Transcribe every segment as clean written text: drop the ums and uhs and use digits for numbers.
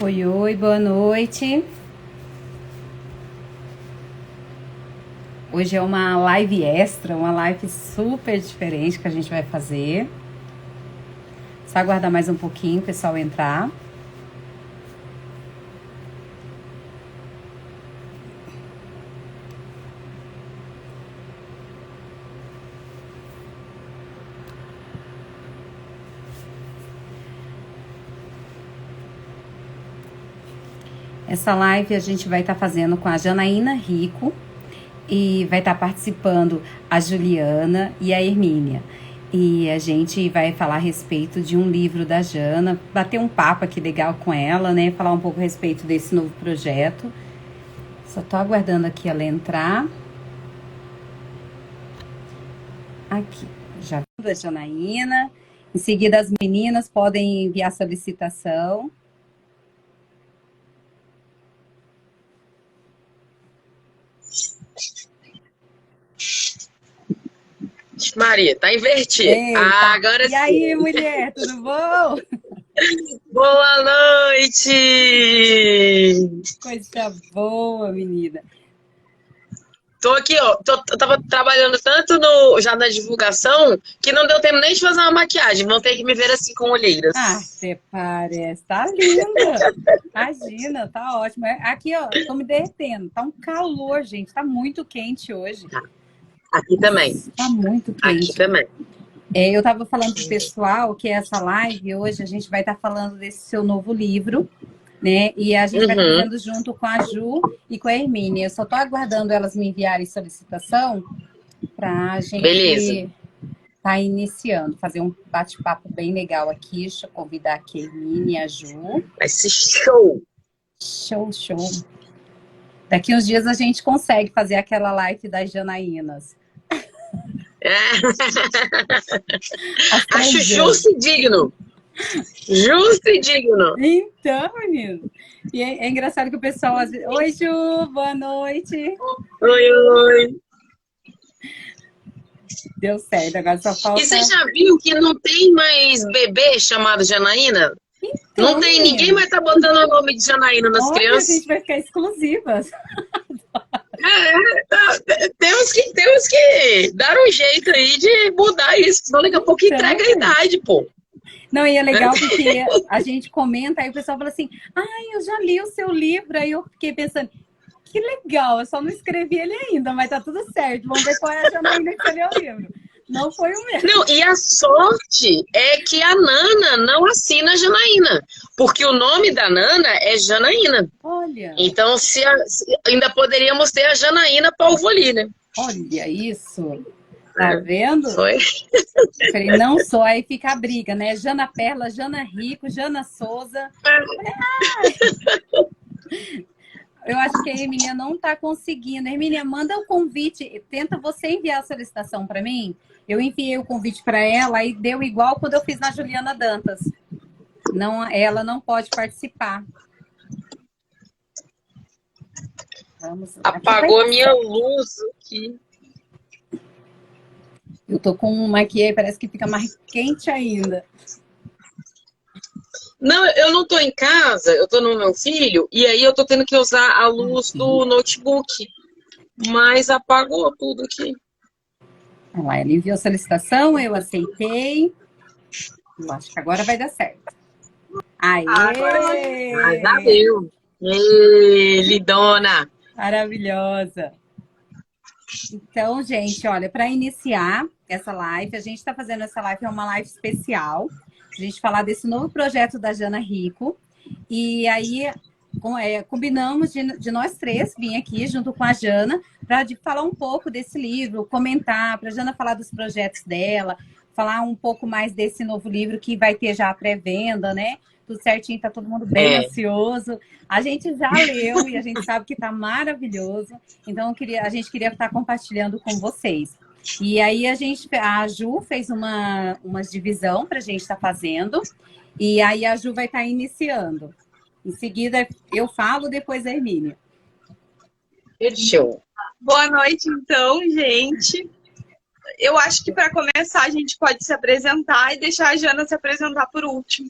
Oi, oi, boa noite. Hoje é uma live extra, uma live super diferente que a gente vai fazer. Só aguardar mais um pouquinho o pessoal entrar. Essa live a gente vai estar fazendo com a Janaína Rico e vai estar participando a Juliana e a Hermínia. E a gente vai falar a respeito de um livro da Jana, bater um papo aqui legal com ela, né? Falar um pouco a respeito desse novo projeto. Só tô aguardando aqui ela entrar. Aqui, já vi a Janaína. Em seguida, as meninas podem enviar solicitação. Maria, tá invertido. Eita. Agora sim. E aí, mulher, tudo bom? Boa noite! Coisa boa, menina. Tô aqui, ó. Eu tava trabalhando tanto já na divulgação que não deu tempo nem de fazer uma maquiagem. Vão ter que me ver assim com olheiras. Ah, você parece. Tá linda. Imagina, tá ótimo. Aqui, ó, tô me derretendo. Tá um calor, gente. Tá muito quente hoje. Aqui também. Tá muito quente. Aqui também. Eu tava falando pro pessoal que essa live hoje a gente vai estar falando desse seu novo livro, né? E a gente vai estar fazendo junto com a Ju e com a Hermínia. Eu só tô aguardando elas me enviarem solicitação pra gente tá iniciando, fazer um bate-papo bem legal aqui. Deixa eu convidar aqui a Hermínia e a Ju. Vai ser show! Show, show. Daqui uns dias a gente consegue fazer aquela live das Janaínas. Acho justo e digno. Justo e digno. Então, menino. E é engraçado que o pessoal às vezes... Oi, Ju, boa noite. Oi, oi. Deu certo, agora só falta... E você já viu que não tem mais bebê chamado Janaína? Então, não tem, ninguém mais tá botando o nome de Janaína nas crianças. A gente vai ficar exclusivas. Temos que dar um jeito aí de mudar isso, senão daqui a pouco entrega a idade, pô. Não, e é legal porque a gente comenta, aí o pessoal fala assim, ai, eu já li o seu livro, aí eu fiquei pensando, que legal, eu só não escrevi ele ainda, mas tá tudo certo, vamos ver qual é a Janaína que leu o livro. Não foi o mesmo. Não, e a sorte é que a Nana não assina Janaína, porque o nome da Nana é Janaína. Olha. Então, ainda poderíamos ter a Janaína Palvoli, né? Olha isso. Tá vendo? Foi. Eu falei, não só, aí fica a briga, né? Jana Perla, Jana Rico, Jana Souza. Eu acho que a Hermínia não tá conseguindo. Hermínia, manda o convite, tenta você enviar a solicitação para mim. Eu enviei o convite para ela e deu igual quando eu fiz na Juliana Dantas. Não, ela não pode participar. Apagou a minha luz aqui. Eu tô com uma aqui, parece que fica mais quente ainda. Não, eu não tô em casa, eu tô no meu filho, e aí eu tô tendo que usar a luz do notebook. Mas apagou tudo aqui. Olha lá, ele enviou a solicitação, eu aceitei. Eu acho que agora vai dar certo. Aê! Já deu. Lidona! Maravilhosa! Então, gente, olha, para iniciar essa live, a gente está fazendo essa live, é uma live especial. A gente falar desse novo projeto da Jana Rico. E aí, combinamos de nós três vir aqui junto com a Jana para falar um pouco desse livro, comentar, para a Jana falar dos projetos dela, falar um pouco mais desse novo livro que vai ter já a pré-venda, né? Tudo certinho, tá todo mundo bem ansioso. A gente já leu e a gente sabe que tá maravilhoso. Então, a gente queria estar compartilhando com vocês. E aí a Ju fez uma divisão para a gente estar fazendo. E aí a Ju vai estar iniciando. Em seguida, eu falo, depois a Hermínia. Show. Boa noite, então, gente. Eu acho que para começar a gente pode se apresentar e deixar a Jana se apresentar por último.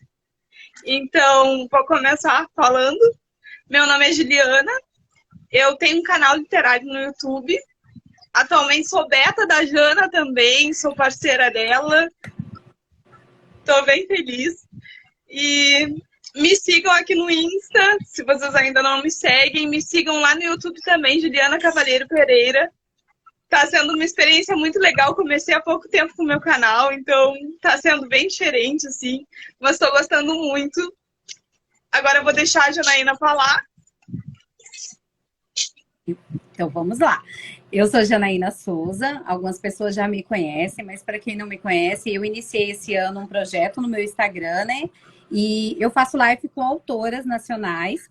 Então, vou começar falando. Meu nome é Juliana, eu tenho um canal literário no YouTube. Atualmente sou beta da Jana também, sou parceira dela. Estou bem feliz. E me sigam aqui no Insta, se vocês ainda não me seguem. Me sigam lá no YouTube também, Juliana Cavalheiro Pereira. Tá sendo uma experiência muito legal. Comecei há pouco tempo com o meu canal, então tá sendo bem diferente, assim. Mas estou gostando muito. Agora eu vou deixar a Janaína falar. Então vamos lá. Eu sou Janaína Souza, algumas pessoas já me conhecem, mas para quem não me conhece, eu iniciei esse ano um projeto no meu Instagram, né? E eu faço live com autoras nacionais.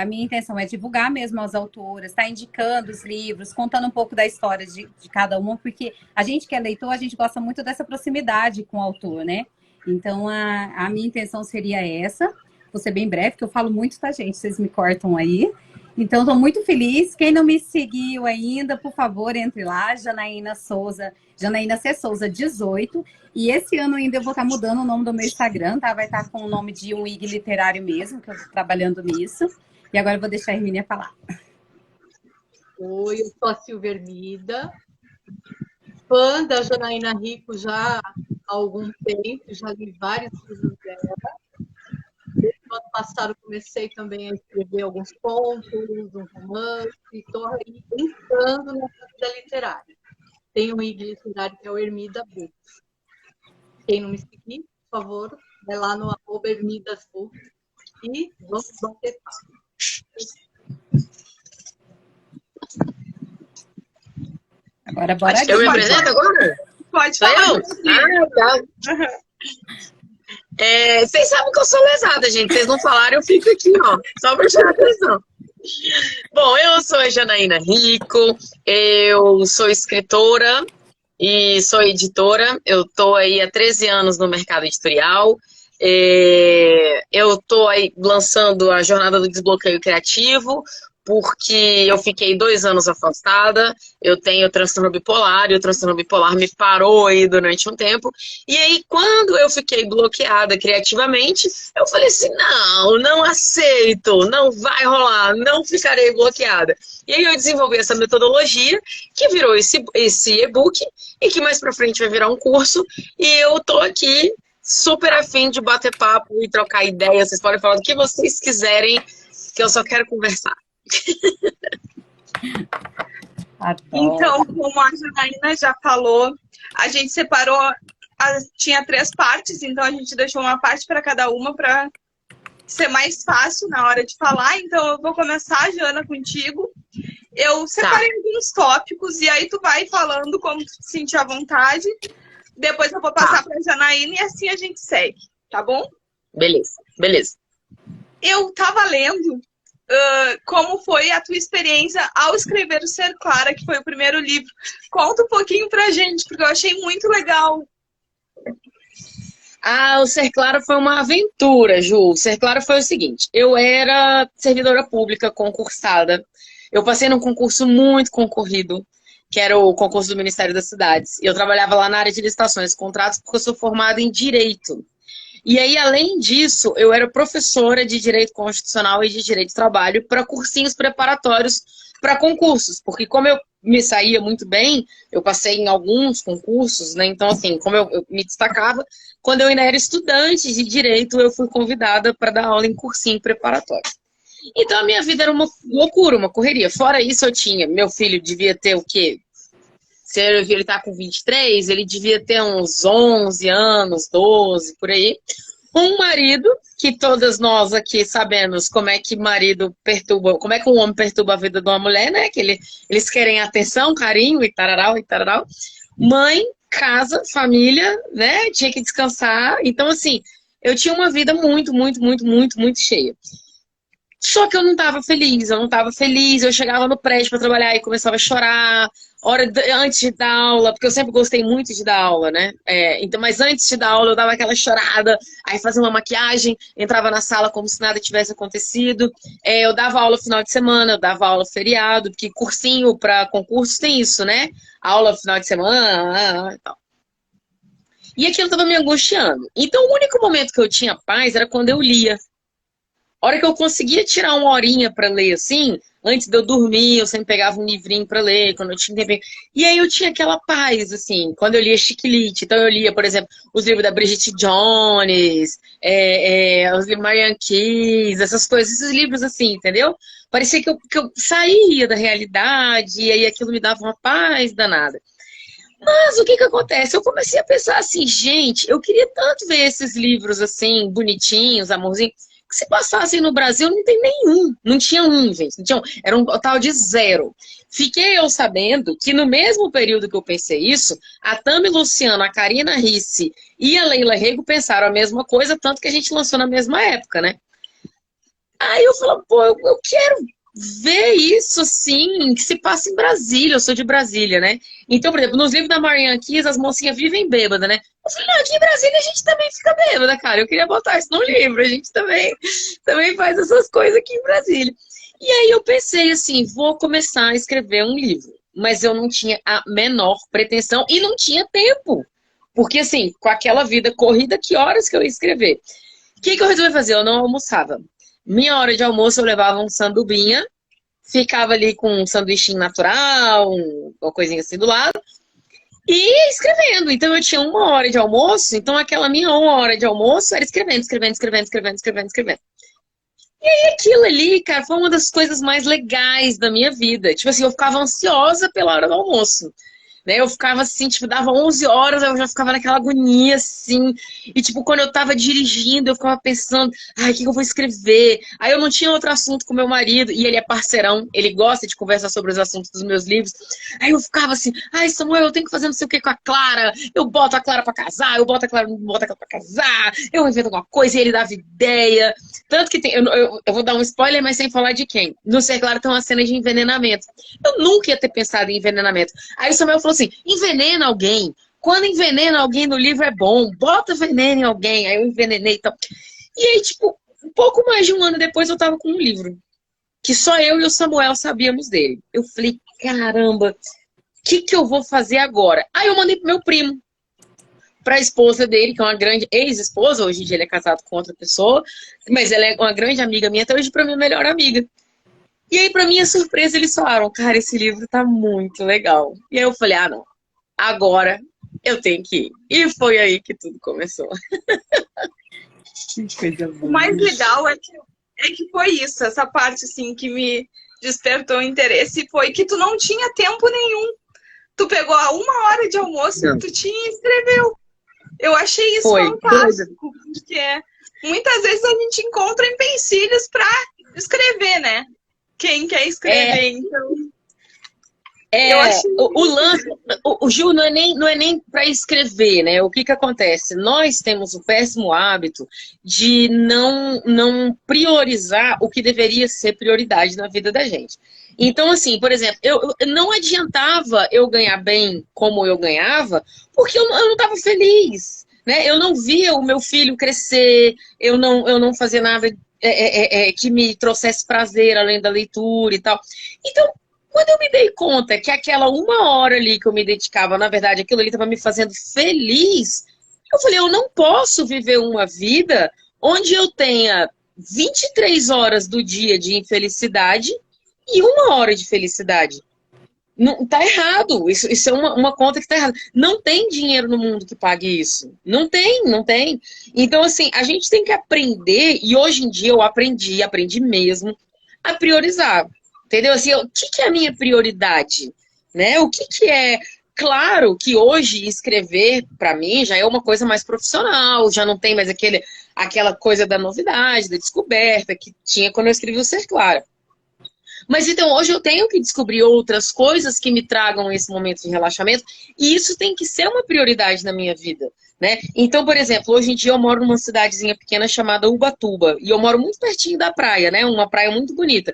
A minha intenção é divulgar mesmo as autoras, estar indicando os livros, contando um pouco da história de cada uma, porque a gente que é leitor, a gente gosta muito dessa proximidade com o autor, né? Então a minha intenção seria essa. Vou ser bem breve, porque eu falo muito, tá, gente? Vocês me cortam aí. Então, estou muito feliz. Quem não me seguiu ainda, por favor, entre lá, Janaína Souza, Janaína C. Souza 18. E esse ano ainda eu vou estar mudando o nome do meu Instagram, tá? Vai estar com o nome de um IG literário mesmo, que eu estou trabalhando nisso. E agora eu vou deixar a Hermínia falar. Oi, eu sou a Silvia Hermida, fã da Janaína Rico já há algum tempo, já li vários livros dela. No ano passado comecei também a escrever alguns contos, um romance, estou aí entrando nessa vida literária. Tenho um IG literário que é o Hermida Books. Quem não me seguir, por favor, vai lá no @hermidasbooks e vamos bater papo. Agora bora. Eu me apresento agora? Pode Sou falar. eu? Tá. Vocês sabem que eu sou lesada, gente. Vocês não falaram, eu fico aqui, ó. Só pra chamar atenção. Bom, eu sou a Janaína Rico, eu sou escritora e sou editora. Eu tô aí há 13 anos no mercado editorial. Eu tô aí lançando a Jornada do Desbloqueio Criativo, porque eu fiquei 2 anos afastada, eu tenho transtorno bipolar, e o transtorno bipolar me parou aí durante um tempo, e aí quando eu fiquei bloqueada criativamente, eu falei assim, não aceito, não vai rolar, não ficarei bloqueada. E aí eu desenvolvi essa metodologia, que virou esse e-book, e que mais pra frente vai virar um curso, e eu tô aqui super afim de bater papo e trocar ideias, vocês podem falar do que vocês quiserem, que eu só quero conversar. Então, como a Janaína já falou, a gente separou, tinha 3 partes, então a gente deixou uma parte para cada uma para ser mais fácil na hora de falar. Então eu vou começar, Jana, contigo. Eu separei alguns tópicos e aí tu vai falando como tu se sentir à vontade. Depois eu vou passar para a Janaína e assim a gente segue, tá bom? Beleza. Eu tava lendo como foi a tua experiência ao escrever o Ser Clara, que foi o primeiro livro. Conta um pouquinho pra gente, porque eu achei muito legal. O Ser Clara foi uma aventura, Ju. O Ser Clara foi o seguinte, eu era servidora pública concursada. Eu passei num concurso muito concorrido, que era o concurso do Ministério das Cidades. E eu trabalhava lá na área de licitações e contratos, porque eu sou formada em Direito. E aí, além disso, eu era professora de Direito Constitucional e de Direito do Trabalho para cursinhos preparatórios para concursos. Porque como eu me saía muito bem, eu passei em alguns concursos, né? Então, assim, como eu me destacava, quando eu ainda era estudante de Direito, eu fui convidada para dar aula em cursinho preparatório. Então, a minha vida era uma loucura, uma correria. Fora isso, meu filho devia ter o quê? Se ele tá com 23, ele devia ter uns 11 anos, 12, por aí. Um marido, que todas nós aqui sabemos como é que marido perturba, como é que um homem perturba a vida de uma mulher, né? Que eles querem atenção, carinho e tararau e tararau. Mãe, casa, família, né? Tinha que descansar. Então, assim, eu tinha uma vida muito, muito, muito, muito, muito cheia. Só que eu não tava feliz, eu chegava no prédio para trabalhar e começava a chorar, antes de dar aula, porque eu sempre gostei muito de dar aula, né? Então, mas antes de dar aula eu dava aquela chorada, aí fazia uma maquiagem, entrava na sala como se nada tivesse acontecido. Eu dava aula final de semana, eu dava aula feriado, porque cursinho para concurso tem isso, né? Aula final de semana e tal. E aquilo estava me angustiando. Então, o único momento que eu tinha paz era quando eu lia. A hora que eu conseguia tirar uma horinha para ler assim, antes de eu dormir, eu sempre pegava um livrinho para ler, quando eu tinha tempo. E aí eu tinha aquela paz, assim, quando eu lia Chiquilite. Então eu lia, por exemplo, os livros da Bridget Jones, os livros Marianne Keyes, essas coisas, esses livros assim, entendeu? Parecia que eu saía da realidade e aí aquilo me dava uma paz danada. Mas o que que acontece? Eu comecei a pensar assim, gente, eu queria tanto ver esses livros assim, bonitinhos, amorzinhos, que se passassem no Brasil não tem nenhum. Não tinha um, gente. Não tinha um. Era um total de zero. Fiquei eu sabendo que no mesmo período que eu pensei isso, a Tami Luciano, a Karina Ricci e a Leila Rego pensaram a mesma coisa, tanto que a gente lançou na mesma época, né? Aí eu falei, pô, eu quero ver isso, assim, que se passa em Brasília. Eu sou de Brasília, né? Então, por exemplo, nos livros da Marianne Keyes, as mocinhas vivem bêbadas, né? Eu falei, não, aqui em Brasília a gente também fica bêbada, cara. Eu queria botar isso no livro. A gente também faz essas coisas aqui em Brasília. E aí eu pensei assim, vou começar a escrever um livro. Mas eu não tinha a menor pretensão e não tinha tempo. Porque, assim, com aquela vida corrida, que horas que eu ia escrever? O que eu resolvi fazer? Eu não almoçava. Minha hora de almoço eu levava um sandubinha, ficava ali com um sanduichinho natural, uma coisinha assim do lado, e escrevendo. Então eu tinha uma hora de almoço, então aquela minha uma hora de almoço era escrevendo. E aí aquilo ali, cara, foi uma das coisas mais legais da minha vida. Tipo assim, eu ficava ansiosa pela hora do almoço. Né? Eu ficava assim, tipo, dava 11 horas, eu já ficava naquela agonia, assim. E, tipo, quando eu tava dirigindo, eu ficava pensando, ai, o que eu vou escrever? Aí eu não tinha outro assunto com meu marido, e ele é parceirão, ele gosta de conversar sobre os assuntos dos meus livros. Aí eu ficava assim, ai, Samuel, eu tenho que fazer não sei o que com a Clara, eu boto a Clara pra casar, eu boto a Clara, não boto a Clara pra casar, eu invento alguma coisa, e ele dava ideia. Tanto que tem, eu vou dar um spoiler, mas sem falar de quem. No Ser Claro tem uma cena de envenenamento. Eu nunca ia ter pensado em envenenamento. Aí o Samuel falou assim, envenena alguém. Quando envenena alguém no livro é bom. Bota veneno em alguém. Aí eu envenenei e tal. E aí, tipo, um pouco mais de um ano depois eu tava com um livro. Que só eu e o Samuel sabíamos dele. Eu falei, caramba, o que eu vou fazer agora? Aí eu mandei pro meu primo. Pra esposa dele, que é uma grande ex-esposa. Hoje em dia ele é casado com outra pessoa. Mas ela é uma grande amiga minha. Até hoje pra minha melhor amiga. E aí, pra minha surpresa, eles falaram, cara, esse livro tá muito legal. E aí eu falei, ah, não, agora eu tenho que ir. E foi aí que tudo começou. Que coisa boa. O mais legal é que foi isso, essa parte assim que me despertou interesse, foi que tu não tinha tempo nenhum. Tu pegou a uma hora de almoço que tu tinha e escreveu. Eu achei isso fantástico, porque muitas vezes a gente encontra empecilhos pra escrever, né? Quem quer escrever, então. Eu achei... o lance, o Ju, não é nem para escrever, né? O que acontece? Nós temos o péssimo hábito de não priorizar o que deveria ser prioridade na vida da gente. Então, assim, por exemplo, eu não adiantava eu ganhar bem como eu ganhava, porque eu não estava feliz, né? Eu não via o meu filho crescer, eu não fazia nada que me trouxesse prazer além da leitura e tal. Então, quando eu me dei conta que aquela uma hora ali que eu me dedicava, na verdade, aquilo ali estava me fazendo feliz, eu falei, eu não posso viver uma vida onde eu tenha 23 horas do dia de infelicidade e uma hora de felicidade. Não, tá errado. Isso é uma conta que tá errada. Não tem dinheiro no mundo que pague isso. Não tem. Então, assim, a gente tem que aprender, e hoje em dia eu aprendi mesmo, a priorizar. Entendeu? Assim, o que é a minha prioridade? Né? O que é... Claro que hoje escrever, para mim, já é uma coisa mais profissional, já não tem mais aquela coisa da novidade, da descoberta, que tinha quando eu escrevi o Ser Claro. Mas então hoje eu tenho que descobrir outras coisas que me tragam esse momento de relaxamento, e isso tem que ser uma prioridade na minha vida, né? Então, por exemplo, hoje em dia eu moro numa cidadezinha pequena chamada Ubatuba, e eu moro muito pertinho da praia, né? Uma praia muito bonita.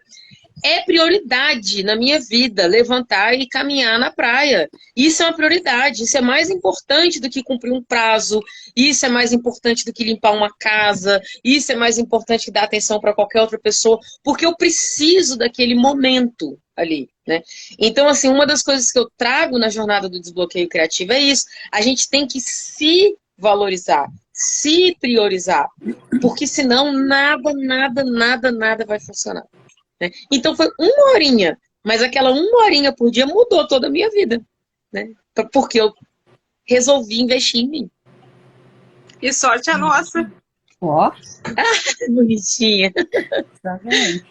É prioridade na minha vida levantar e caminhar na praia. Isso é uma prioridade, isso é mais importante do que cumprir um prazo, isso é mais importante do que limpar uma casa, isso é mais importante que dar atenção para qualquer outra pessoa, porque eu preciso daquele momento ali, né? Então, assim, uma das coisas que eu trago na jornada do desbloqueio criativo é isso. A gente tem que se valorizar, se priorizar, porque senão nada vai funcionar, né? Então foi uma horinha, mas aquela uma horinha por dia mudou toda a minha vida, né? Porque eu resolvi investir em mim. E sorte a nossa. Ó, Bonitinha. exatamente.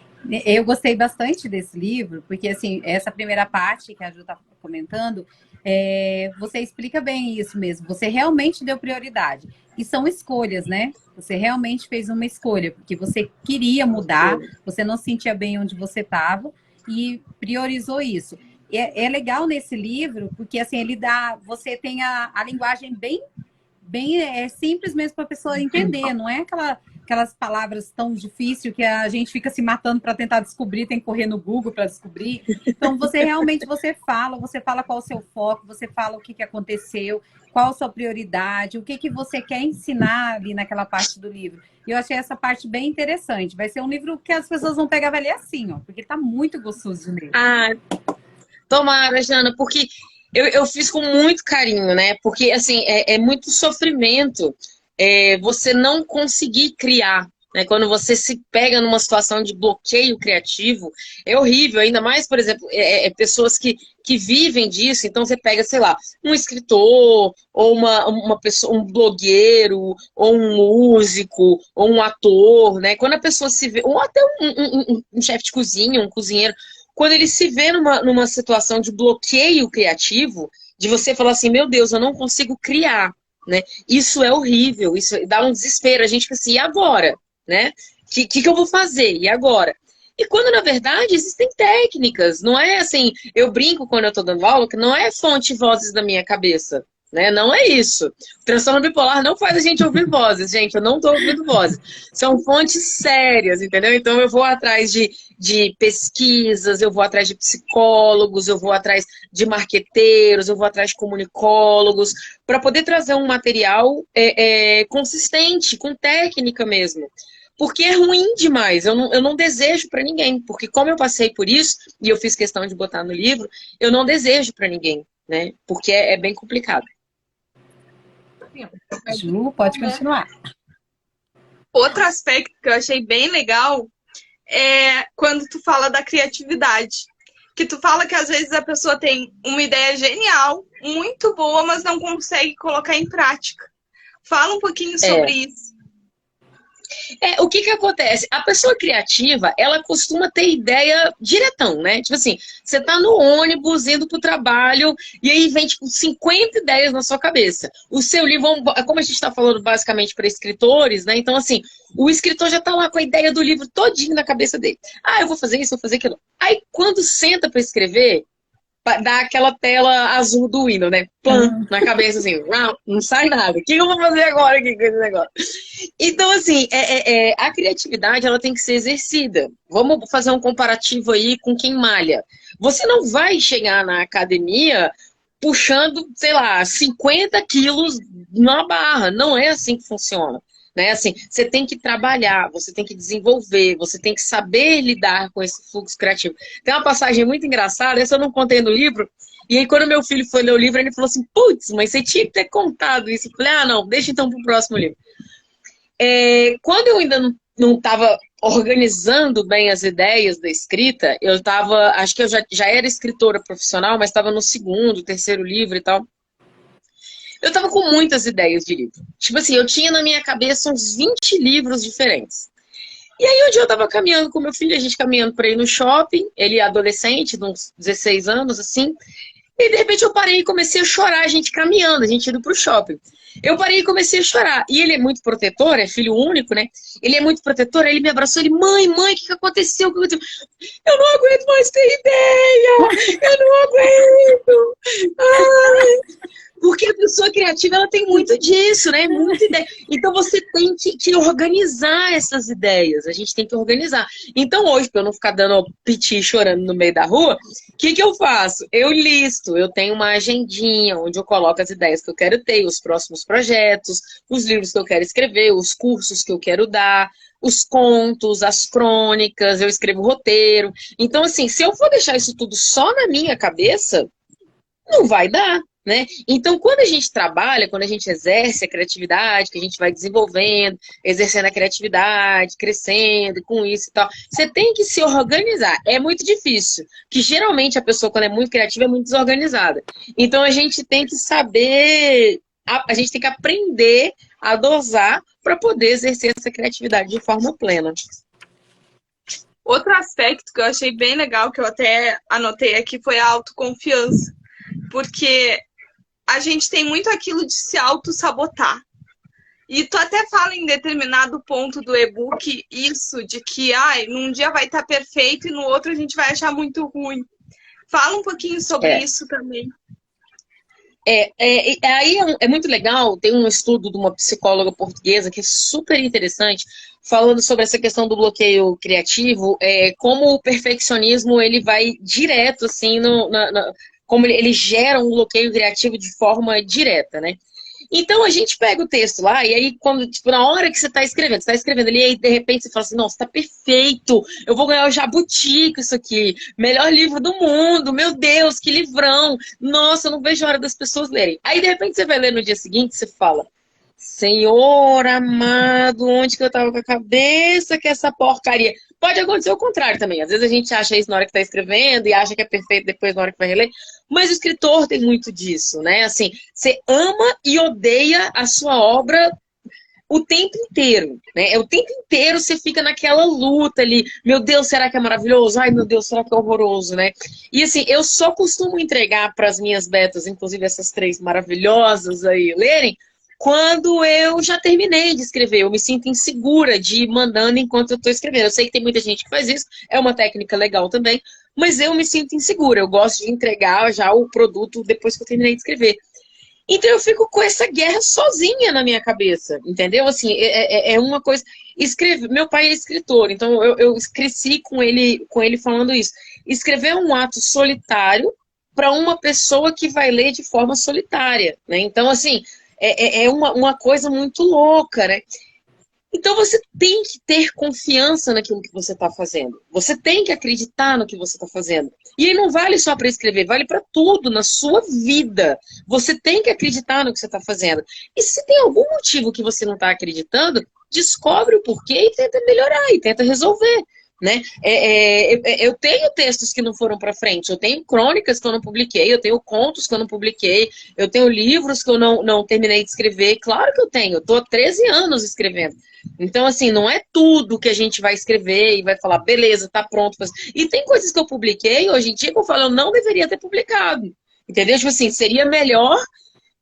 Eu gostei bastante desse livro, porque assim, essa primeira parte que a Ju está comentando, você explica bem isso mesmo. Você realmente deu prioridade. E são escolhas, né? Você realmente fez uma escolha, porque você queria mudar, você não se sentia bem onde você estava e priorizou isso. É legal nesse livro, porque assim, você tem a linguagem bem simples mesmo para a pessoa entender, não é aquelas palavras tão difíceis que a gente fica se matando para tentar descobrir, tem que correr no Google para descobrir. Então, você fala qual o seu foco, você fala o que aconteceu, qual a sua prioridade, o que você quer ensinar ali naquela parte do livro. E eu achei essa parte bem interessante. Vai ser um livro que as pessoas vão pegar e vai ler assim, ó, porque tá muito gostoso de ler. Ah, tomara, Jana, porque eu fiz com muito carinho, né? Porque, assim, é muito sofrimento você não conseguir criar, né? Quando você se pega numa situação de bloqueio criativo, é horrível. Ainda mais, por exemplo, pessoas que vivem disso. Então, você pega, sei lá, um escritor, ou uma pessoa, um blogueiro, ou um músico, ou um ator, né? Quando a pessoa se vê, ou até um chefe de cozinha, um cozinheiro, quando ele se vê numa situação de bloqueio criativo, de você falar assim, meu Deus, eu não consigo criar, né? Isso é horrível, isso dá um desespero. A gente fica assim, e agora? Né? Que eu vou fazer? E agora? E quando, na verdade, existem técnicas. Não é assim, eu brinco quando eu tô dando aula, que não é fonte vozes da minha cabeça. Né? Não é isso. O transtorno bipolar não faz a gente ouvir vozes, gente. Eu não estou ouvindo vozes. São fontes sérias, entendeu? Então eu vou atrás de pesquisas, eu vou atrás de psicólogos, eu vou atrás de marqueteiros, eu vou atrás de comunicólogos, para poder trazer um material consistente, com técnica mesmo. Porque é ruim demais. Eu não desejo para ninguém. Porque como eu passei por isso, e eu fiz questão de botar no livro, eu não desejo para ninguém, né? Porque é bem complicado. Ju, pode continuar. Outro aspecto que eu achei bem legal é quando tu fala da criatividade. Que tu fala que às vezes a pessoa tem uma ideia genial, muito boa, mas não consegue colocar em prática. Fala um pouquinho sobre isso. O que acontece? A pessoa criativa, ela costuma ter ideia diretão, né? Tipo assim, você tá no ônibus indo pro trabalho e aí vem, tipo, 50 ideias na sua cabeça. O seu livro, como a gente tá falando basicamente para escritores, né? Então, assim, o escritor já tá lá com a ideia do livro todinho na cabeça dele. Ah, eu vou fazer isso, vou fazer aquilo. Aí, quando senta para escrever, dá aquela tela azul do Windows, né? Plum, na cabeça, assim, não sai nada. O que eu vou fazer agora aqui com esse negócio? Então, assim, a criatividade, ela tem que ser exercida. Vamos fazer um comparativo aí com quem malha. Você não vai chegar na academia puxando, sei lá, 50 quilos numa barra. Não é assim que funciona. Né? Assim, você tem que trabalhar, você tem que desenvolver, você tem que saber lidar com esse fluxo criativo. Tem uma passagem muito engraçada, essa eu não contei no livro, e aí quando meu filho foi ler o livro, ele falou assim, putz, mas você tinha que ter contado isso. Eu falei, não, deixa então pro próximo livro. Quando eu ainda não estava organizando bem as ideias da escrita, eu estava, acho que eu já era escritora profissional, mas estava no segundo, terceiro livro e tal. Eu tava com muitas ideias de livro. Tipo assim, eu tinha na minha cabeça uns 20 livros diferentes. E aí um dia eu tava caminhando com meu filho, a gente caminhando por aí no shopping, ele é adolescente, de uns 16 anos, assim, e de repente eu parei e comecei a chorar, a gente caminhando, a gente indo pro shopping. Eu parei e comecei a chorar. E ele é muito protetor, é filho único, né? Ele é muito protetor, aí ele me abraçou, ele, mãe, o que aconteceu? Eu não aguento mais ter ideia! Eu não aguento! Ai! Porque a pessoa criativa, ela tem muito disso, né? Muita ideia. Então, você tem que organizar essas ideias. A gente tem que organizar. Então, hoje, para eu não ficar dando piti chorando no meio da rua, o que eu faço? Eu listo. Eu tenho uma agendinha onde eu coloco as ideias que eu quero ter, os próximos projetos, os livros que eu quero escrever, os cursos que eu quero dar, os contos, as crônicas, eu escrevo roteiro. Então, assim, se eu for deixar isso tudo só na minha cabeça, não vai dar. né? Então, quando a gente trabalha, quando a gente exerce a criatividade, que a gente vai desenvolvendo, exercendo a criatividade, crescendo, com isso e tal, você tem que se organizar. É muito difícil, que geralmente a pessoa, quando é muito criativa, é muito desorganizada. Então, a gente tem que saber, a gente tem que aprender a dosar para poder exercer essa criatividade de forma plena. Outro aspecto que eu achei bem legal, que eu até anotei aqui, foi a autoconfiança. Porque a gente tem muito aquilo de se auto-sabotar. E tu até fala em determinado ponto do e-book isso, de que num dia vai estar perfeito e no outro a gente vai achar muito ruim. Fala um pouquinho sobre isso também. Aí é muito legal, tem um estudo de uma psicóloga portuguesa que é super interessante, falando sobre essa questão do bloqueio criativo, como o perfeccionismo ele vai direto, assim, como ele gera um bloqueio criativo de forma direta, né? Então a gente pega o texto lá, e aí, quando, tipo, na hora que você está escrevendo ali, aí de repente você fala assim, nossa, tá perfeito, eu vou ganhar o Jabuti com isso aqui, melhor livro do mundo, meu Deus, que livrão, nossa, eu não vejo a hora das pessoas lerem. Aí de repente você vai ler no dia seguinte, você fala, Senhor amado, onde que eu tava com a cabeça que essa porcaria... Pode acontecer o contrário também. Às vezes a gente acha isso na hora que está escrevendo e acha que é perfeito depois na hora que vai reler. Mas o escritor tem muito disso, né? Assim, você ama e odeia a sua obra o tempo inteiro, né? O tempo inteiro você fica naquela luta ali. Meu Deus, será que é maravilhoso? Ai, meu Deus, será que é horroroso, né? E assim, eu só costumo entregar para as minhas betas, inclusive essas 3 maravilhosas aí, lerem, quando eu já terminei de escrever. Eu me sinto insegura de ir mandando enquanto eu estou escrevendo. Eu sei que tem muita gente que faz isso, é uma técnica legal também, mas eu me sinto insegura. Eu gosto de entregar já o produto depois que eu terminei de escrever. Então eu fico com essa guerra sozinha na minha cabeça, entendeu? Assim, é uma coisa... Meu pai é escritor, então eu cresci com ele falando isso. Escrever é um ato solitário para uma pessoa que vai ler de forma solitária, né? Então, assim... É uma coisa muito louca, né? Então você tem que ter confiança naquilo que você está fazendo. Você tem que acreditar no que você está fazendo. E aí não vale só para escrever, vale para tudo na sua vida. Você tem que acreditar no que você está fazendo. E se tem algum motivo que você não está acreditando, descobre o porquê e tenta melhorar, e tenta resolver. Né? Eu tenho textos que não foram para frente, eu tenho crônicas que eu não publiquei, eu tenho contos que eu não publiquei, eu tenho livros que eu não terminei de escrever. Claro que eu tenho, eu estou há 13 anos escrevendo. Então, assim, não é tudo que a gente vai escrever e vai falar, beleza, tá pronto. E tem coisas que eu publiquei hoje em dia que eu falo, eu não deveria ter publicado. Entendeu? Tipo assim, seria melhor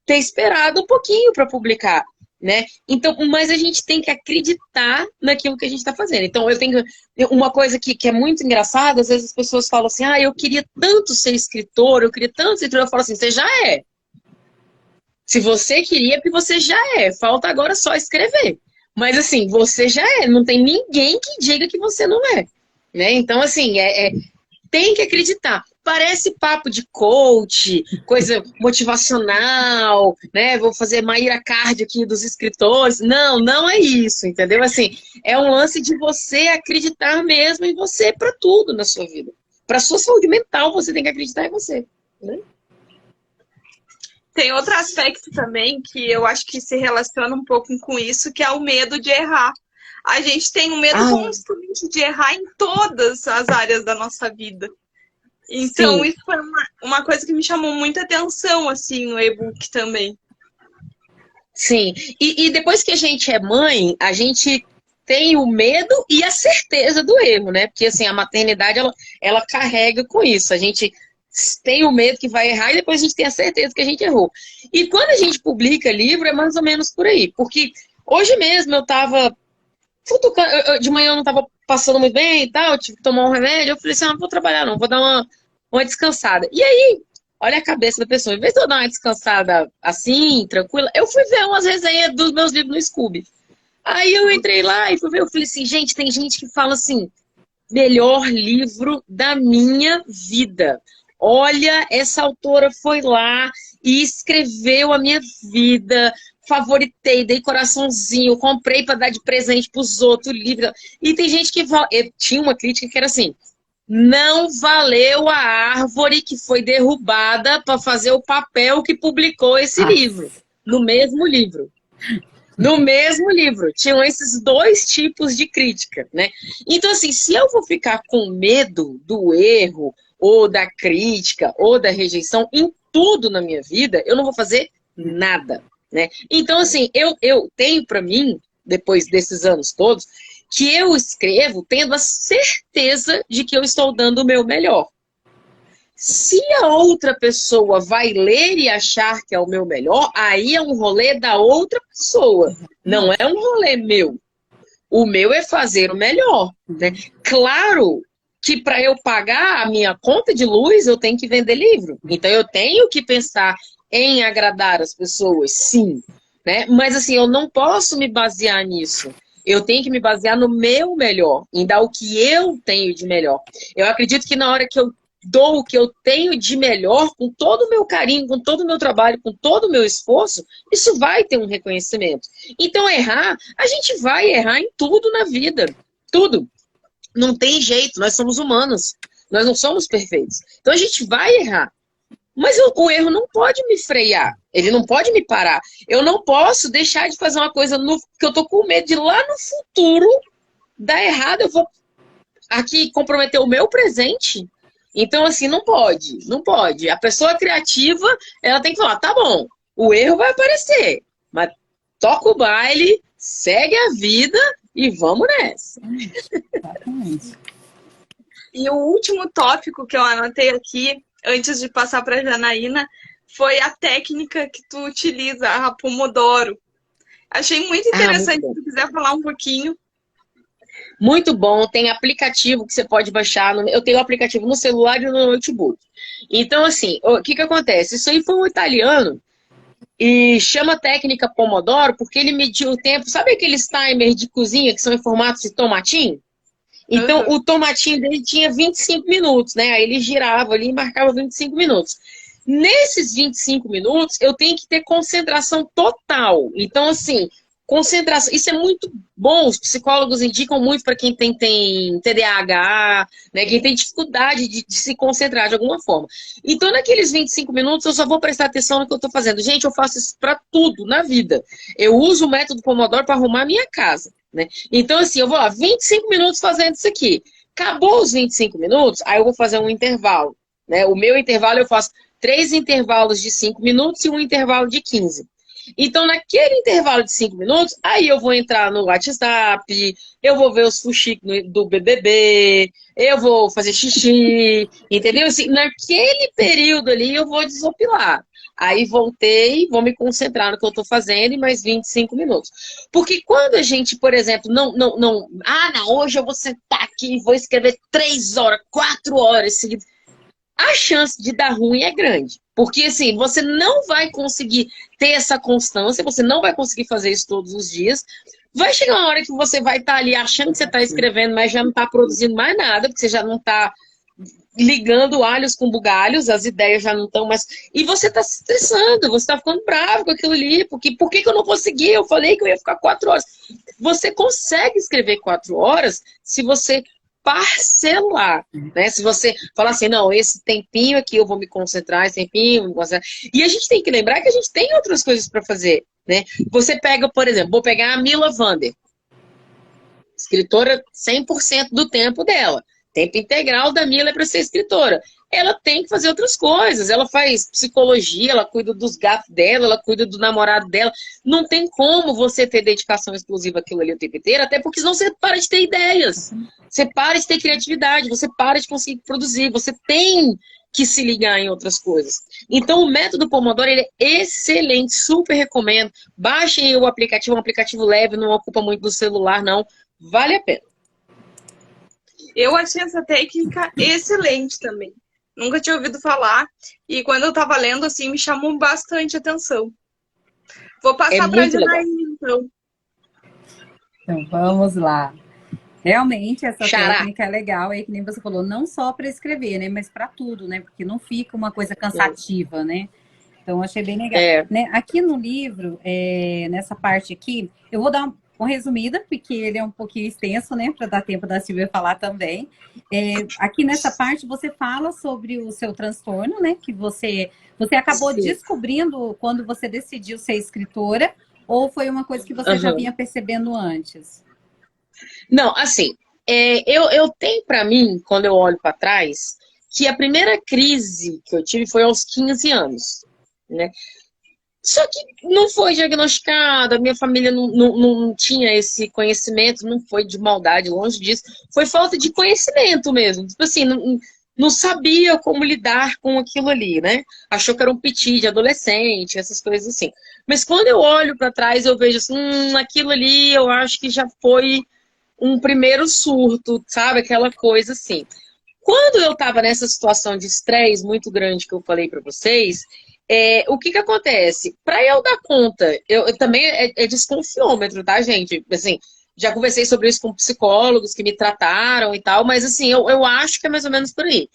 ter esperado um pouquinho para publicar. Né? Então, mas a gente tem que acreditar naquilo que a gente está fazendo. Então, eu tenho uma coisa que é muito engraçada, às vezes as pessoas falam assim, eu queria tanto ser escritor, eu queria tanto ser escritor. Eu falo assim, você já é. Se você queria, porque você já é. Falta agora só escrever. Mas assim, você já é. Não tem ninguém que diga que você não é. Né? Então, assim, tem que acreditar. Parece papo de coach, coisa motivacional, né? Vou fazer Mayra Card aqui dos escritores. Não, não é isso, entendeu? Assim, é um lance de você acreditar mesmo em você para tudo na sua vida. Para sua saúde mental, você tem que acreditar em você. Né? Tem outro aspecto também que eu acho que se relaciona um pouco com isso, que é o medo de errar. A gente tem um medo constante de errar em todas as áreas da nossa vida. Então, Sim. Isso foi uma coisa que me chamou muita atenção, assim, no e-book também. Sim. E depois que a gente é mãe, a gente tem o medo e a certeza do erro, né? Porque, assim, a maternidade, ela carrega com isso. A gente tem o medo que vai errar e depois a gente tem a certeza que a gente errou. E quando a gente publica livro, é mais ou menos por aí. Porque hoje mesmo eu tava... de manhã eu não tava passando muito bem e tal, tive que tomar um remédio. Eu falei assim, não vou trabalhar não, vou dar uma descansada. E aí, olha a cabeça da pessoa. Em vez de eu dar uma descansada assim, tranquila, eu fui ver umas resenhas dos meus livros no Scooby. Aí eu entrei lá e fui ver, eu falei assim, gente, tem gente que fala assim, melhor livro da minha vida. Olha, essa autora foi lá e escreveu a minha vida, favoritei, dei coraçãozinho, comprei para dar de presente pros outros, livro. E tem gente que fala... Tinha uma crítica que era assim, não valeu a árvore que foi derrubada para fazer o papel que publicou esse livro. No mesmo livro. No mesmo livro. Tinham esses dois tipos de crítica, né? Então, assim, se eu vou ficar com medo do erro, ou da crítica, ou da rejeição em tudo na minha vida, eu não vou fazer nada, né? Então, assim, eu tenho para mim, depois desses anos todos, que eu escrevo tendo a certeza de que eu estou dando o meu melhor. Se a outra pessoa vai ler e achar que é o meu melhor, aí é um rolê da outra pessoa. Não é um rolê meu. O meu é fazer o melhor, né? Claro que para eu pagar a minha conta de luz, eu tenho que vender livro. Então eu tenho que pensar em agradar as pessoas, sim, né? Mas assim, eu não posso me basear nisso. Eu tenho que me basear no meu melhor, em dar o que eu tenho de melhor. Eu acredito que na hora que eu dou o que eu tenho de melhor, com todo o meu carinho, com todo o meu trabalho, com todo o meu esforço, isso vai ter um reconhecimento. Então, errar, a gente vai errar em tudo na vida. Tudo. Não tem jeito, nós somos humanos. Nós não somos perfeitos. Então, a gente vai errar. Mas o erro não pode me frear. Ele não pode me parar. Eu não posso deixar de fazer uma coisa que eu tô com medo de lá no futuro dar errado. Eu vou aqui comprometer o meu presente. Então, assim, não pode, não pode. A pessoa criativa, ela tem que falar, tá bom, o erro vai aparecer, mas toca o baile, segue a vida e vamos nessa. Exatamente. E o último tópico que eu anotei aqui, antes de passar para a Janaína, foi a técnica que tu utiliza, a Pomodoro. Achei muito interessante, se tu quiser falar um pouquinho. Muito bom, tem aplicativo que você pode baixar. Eu tenho o aplicativo no celular e no notebook. Então, assim, o que acontece? Isso aí foi um italiano e chama técnica Pomodoro porque ele mediu o tempo. Sabe aqueles timers de cozinha que são em formato de tomatinho? Então, o tomatinho dele tinha 25 minutos, né? Aí ele girava ali e marcava 25 minutos. Nesses 25 minutos, eu tenho que ter concentração total. Então, assim, concentração. Isso é muito bom. Os psicólogos indicam muito para quem tem TDAH, né? Quem tem dificuldade de se concentrar de alguma forma. Então, naqueles 25 minutos, eu só vou prestar atenção no que eu estou fazendo. Gente, eu faço isso para tudo na vida. Eu uso o método Pomodoro para arrumar a minha casa, né? Então, assim, eu vou lá, 25 minutos fazendo isso aqui. Acabou os 25 minutos, aí eu vou fazer um intervalo, né? O meu intervalo eu faço 3 intervalos de 5 minutos e um intervalo de 15. Então, naquele intervalo de 5 minutos, aí eu vou entrar no WhatsApp, eu vou ver os fuxiques do BBB, eu vou fazer xixi, entendeu? Assim, naquele período ali eu vou desopilar. Aí voltei, vou me concentrar no que eu estou fazendo em mais 25 minutos. Porque quando a gente, por exemplo, não, hoje eu vou sentar aqui e vou escrever 3 horas, 4 horas seguidas, a chance de dar ruim é grande. Porque, assim, você não vai conseguir ter essa constância, você não vai conseguir fazer isso todos os dias. Vai chegar uma hora que você vai estar ali achando que você está escrevendo, mas já não está produzindo mais nada, porque você já não está ligando alhos com bugalhos, as ideias já não estão mais... E você está se estressando, você está ficando bravo com aquilo ali, porque por que eu não consegui? Eu falei que eu ia ficar 4 horas. Você consegue escrever 4 horas se você parcelar, né? Se você falar assim, não, esse tempinho aqui eu vou me concentrar, esse tempinho eu vou me concentrar. E a gente tem que lembrar que a gente tem outras coisas para fazer, né? Você pega, por exemplo, vou pegar a Mila Vander, escritora 100% do tempo dela. Tempo integral da Mila é para ser escritora. Ela tem que fazer outras coisas. Ela faz psicologia, ela cuida dos gatos dela, ela cuida do namorado dela. Não tem como você ter dedicação exclusiva àquilo ali o tempo inteiro, até porque senão você para de ter ideias. Você para de ter criatividade, você para de conseguir produzir. Você tem que se ligar em outras coisas. Então, o método Pomodoro, ele é excelente, super recomendo. Baixem o aplicativo, é um aplicativo leve, não ocupa muito do celular, não. Vale a pena. Eu achei essa técnica excelente também. Nunca tinha ouvido falar. E quando eu tava lendo, assim, me chamou bastante atenção. Vou passar para a Janaína, então. Então, vamos lá. Realmente, essa Xará. técnica é legal, aí que nem você falou, não só para escrever, né? Mas para tudo, né? Porque não fica uma coisa cansativa, né? Então, achei bem legal. Né? Aqui no livro, nessa parte aqui, eu vou dar resumida, porque ele é um pouquinho extenso, né, para dar tempo da Silvia falar também. Aqui nessa parte você fala sobre o seu transtorno, né, que você acabou Sim. descobrindo quando você decidiu ser escritora, ou foi uma coisa que você já vinha percebendo antes? Não, assim, eu tenho para mim, quando eu olho para trás, que a primeira crise que eu tive foi aos 15 anos, né? Só que não foi diagnosticada, minha família não tinha esse conhecimento, não foi de maldade, longe disso, foi falta de conhecimento mesmo. Tipo assim, não sabia como lidar com aquilo ali, né? Achou que era um piti de adolescente, essas coisas assim. Mas quando eu olho para trás, eu vejo assim, aquilo ali eu acho que já foi um primeiro surto, sabe? Aquela coisa assim. Quando eu estava nessa situação de estresse muito grande que eu falei para vocês, o que acontece? Para eu dar conta, eu também é desconfiômetro, tá, gente? Assim, já conversei sobre isso com psicólogos que me trataram e tal, mas assim, eu acho que é mais ou menos por aí.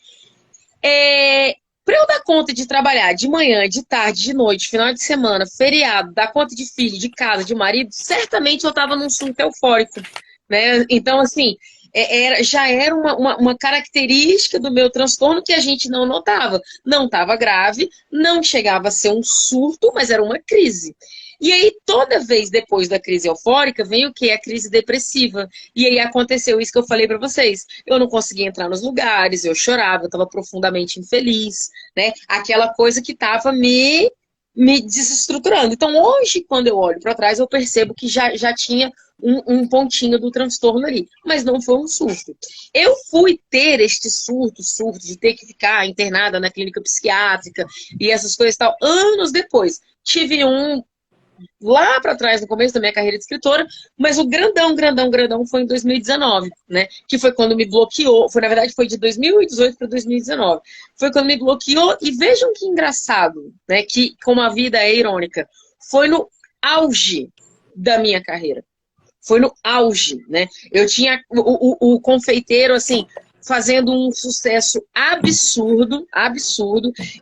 Para eu dar conta de trabalhar de manhã, de tarde, de noite, final de semana, feriado, dar conta de filho, de casa, de marido, certamente eu estava num surto eufórico, né? Então, assim, já era uma característica do meu transtorno que a gente não notava. Não estava grave, não chegava a ser um surto, mas era uma crise. E aí, toda vez depois da crise eufórica, vem o quê? A crise depressiva. E aí aconteceu isso que eu falei para vocês. Eu não conseguia entrar nos lugares, eu chorava, eu estava profundamente infeliz, né? Aquela coisa que estava me desestruturando. Então, hoje, quando eu olho para trás, eu percebo que já tinha um pontinho do transtorno ali, mas não foi um surto. Eu fui ter este surto de ter que ficar internada na clínica psiquiátrica e essas coisas e tal, anos depois. Tive um lá para trás, no começo da minha carreira de escritora, mas o grandão foi em 2019, né? Que foi quando me bloqueou, na verdade foi de 2018 para 2019. Foi quando me bloqueou, e vejam que engraçado, né? Que como a vida é irônica, foi no auge da minha carreira. Foi no auge, né? Eu tinha o confeiteiro, assim, fazendo um sucesso absurdo.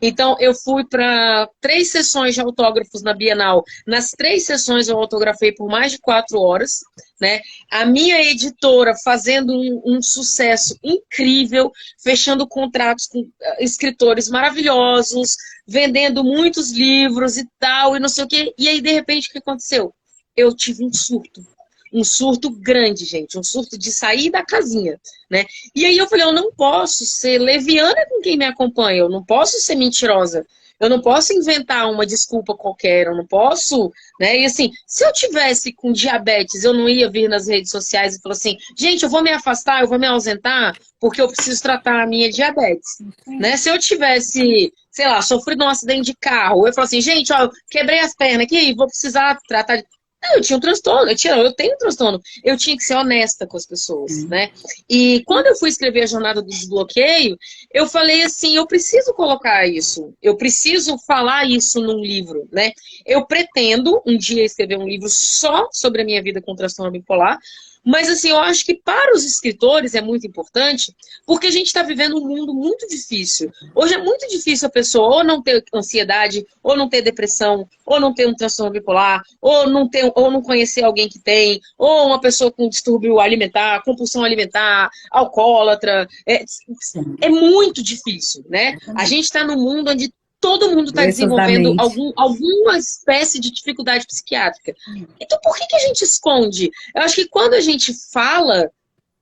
Então, eu fui para 3 sessões de autógrafos na Bienal. Nas 3 sessões eu autografei por mais de 4 horas, né? A minha editora fazendo um sucesso incrível, fechando contratos com escritores maravilhosos, vendendo muitos livros e tal, e não sei o quê. E aí, de repente, o que aconteceu? Eu tive um surto. Um surto grande, gente. Um surto de sair da casinha, né? E aí eu falei, eu não posso ser leviana com quem me acompanha. Eu não posso ser mentirosa. Eu não posso inventar uma desculpa qualquer. Eu não posso, né? E assim, se eu tivesse com diabetes, eu não ia vir nas redes sociais e falar assim, gente, eu vou me afastar, eu vou me ausentar, porque eu preciso tratar a minha diabetes, né? Se eu tivesse, sei lá, sofrido um acidente de carro, eu falo assim, gente, ó, eu quebrei as pernas aqui, vou precisar tratar. Não, eu tinha um transtorno, eu tenho um transtorno. Eu tinha que ser honesta com as pessoas, né? E quando eu fui escrever a Jornada do Desbloqueio, eu falei assim, eu preciso colocar isso, eu preciso falar isso num livro, né? Eu pretendo um dia escrever um livro só sobre a minha vida com transtorno bipolar, mas assim, eu acho que para os escritores é muito importante, porque a gente está vivendo um mundo muito difícil. Hoje é muito difícil a pessoa ou não ter ansiedade, ou não ter depressão, ou não ter um transtorno bipolar, ou não conhecer alguém que tem, ou uma pessoa com distúrbio alimentar, compulsão alimentar, alcoólatra. É muito difícil, né? A gente está num mundo onde todo mundo está desenvolvendo alguma espécie de dificuldade psiquiátrica. Então, por que a gente esconde? Eu acho que quando a gente fala,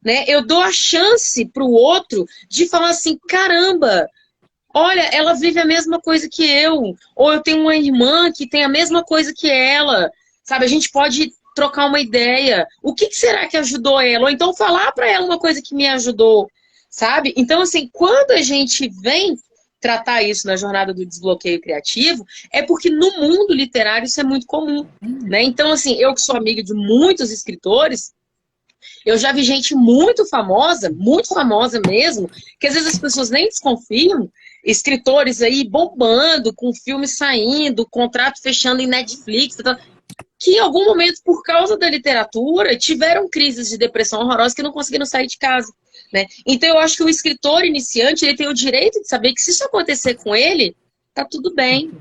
né, eu dou a chance para o outro de falar assim, caramba, olha, ela vive a mesma coisa que eu. Ou eu tenho uma irmã que tem a mesma coisa que ela. Sabe, a gente pode trocar uma ideia. O que será que ajudou ela? Ou então falar para ela uma coisa que me ajudou, sabe? Então, assim, quando a gente vem tratar isso na jornada do desbloqueio criativo, é porque no mundo literário isso é muito comum, né? Então, assim, eu que sou amiga de muitos escritores, eu já vi gente muito famosa mesmo, que às vezes as pessoas nem desconfiam, escritores aí bombando, com filmes saindo, contrato fechando em Netflix, que em algum momento, por causa da literatura, tiveram crises de depressão horrorosas que não conseguiram sair de casa. Né? Então eu acho que o escritor iniciante ele tem o direito de saber que se isso acontecer com ele, tá tudo bem.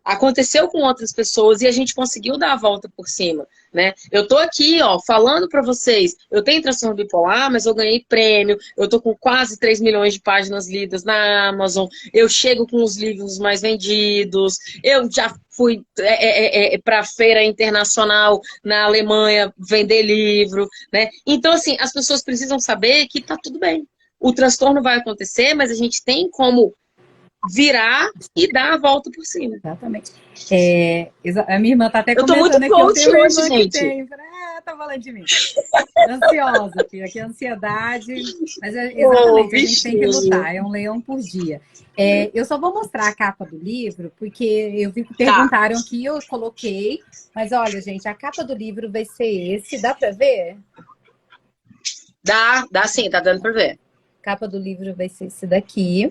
Aconteceu com outras pessoas e a gente conseguiu dar a volta por cima. né? Eu tô aqui, ó, falando para vocês, eu tenho transtorno bipolar, mas eu ganhei prêmio, eu tô com quase 3 milhões de páginas lidas na Amazon, eu chego com os livros mais vendidos, eu já fui para feira internacional na Alemanha vender livro, né? Então, assim, as pessoas precisam saber que tá tudo bem. O transtorno vai acontecer, mas a gente tem como virar e dar a volta por cima. Exatamente. A minha irmã tá até Eu tô muito comentando aqui, eu coach tenho uma hoje, irmã que gente. tem. Tá falando de mim. Ansiosa, filha, que ansiedade. Mas exatamente, a gente tem que lutar, é um leão por dia. Eu só vou mostrar a capa do livro, porque eu vi que perguntaram aqui, eu coloquei. Mas olha, gente, a capa do livro vai ser esse, dá para ver? Dá sim, tá dando para ver. A capa do livro vai ser esse daqui.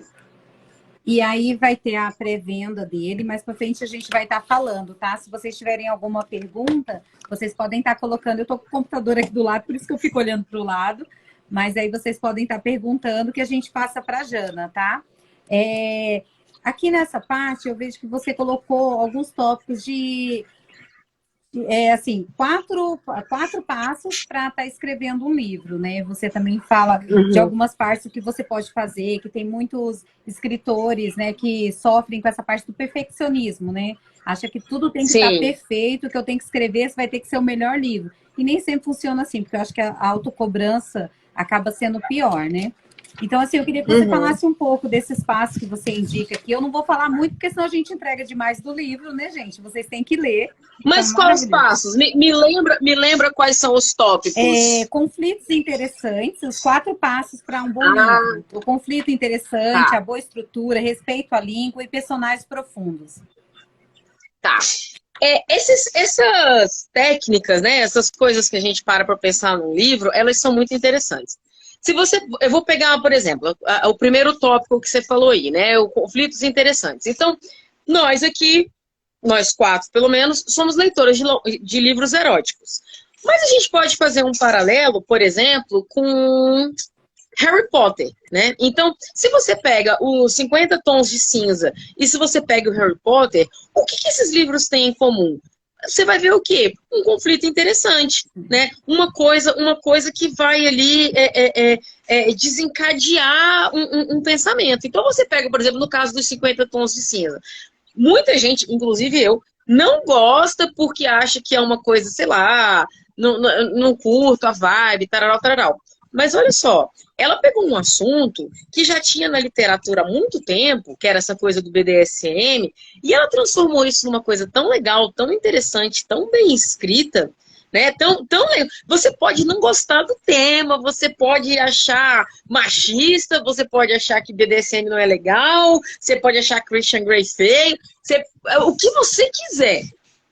E aí vai ter a pré-venda dele, mais para frente a gente vai estar falando, tá? Se vocês tiverem alguma pergunta, vocês podem estar colocando. Eu tô com o computador aqui do lado, por isso que eu fico olhando para o lado. Mas aí vocês podem estar perguntando que a gente passa para a Jana, tá? Aqui nessa parte eu vejo que você colocou alguns tópicos de... assim, quatro passos para estar escrevendo um livro, né? Você também fala de algumas partes que você pode fazer, que tem muitos escritores, né, que sofrem com essa parte do perfeccionismo, né? Acha que tudo tem que estar perfeito, que eu tenho que escrever, vai ter que ser o melhor livro. E nem sempre funciona assim, porque eu acho que a autocobrança acaba sendo pior, né? Então, assim, eu queria que você falasse um pouco desses passos que você indica aqui. Eu não vou falar muito, porque senão a gente entrega demais do livro, né, gente? Vocês têm que ler. Mas quais passos? Me lembra quais são os tópicos? Conflitos interessantes, os 4 passos para um bom livro. O conflito interessante, a boa estrutura, respeito à língua e personagens profundos. Tá. Essas técnicas, né, essas coisas que a gente para pensar num livro, elas são muito interessantes. Eu vou pegar, por exemplo, o primeiro tópico que você falou aí, né? O conflitos interessantes. Então, nós aqui, nós 4 pelo menos, somos leitoras de livros eróticos. Mas a gente pode fazer um paralelo, por exemplo, com Harry Potter, né? Então, se você pega os 50 Tons de Cinza e se você pega o Harry Potter, o que esses livros têm em comum? Você vai ver o quê? Um conflito interessante, né? Uma coisa que vai ali desencadear um pensamento. Então você pega, por exemplo, no caso dos 50 Tons de Cinza. Muita gente, inclusive eu, não gosta porque acha que é uma coisa, sei lá, não curto a vibe, tararau, tararau. Mas olha só, ela pegou um assunto que já tinha na literatura há muito tempo, que era essa coisa do BDSM, e ela transformou isso numa coisa tão legal, tão interessante, tão bem escrita, né? Você pode não gostar do tema, você pode achar machista, você pode achar que BDSM não é legal, você pode achar Christian Grey feio, o que você quiser,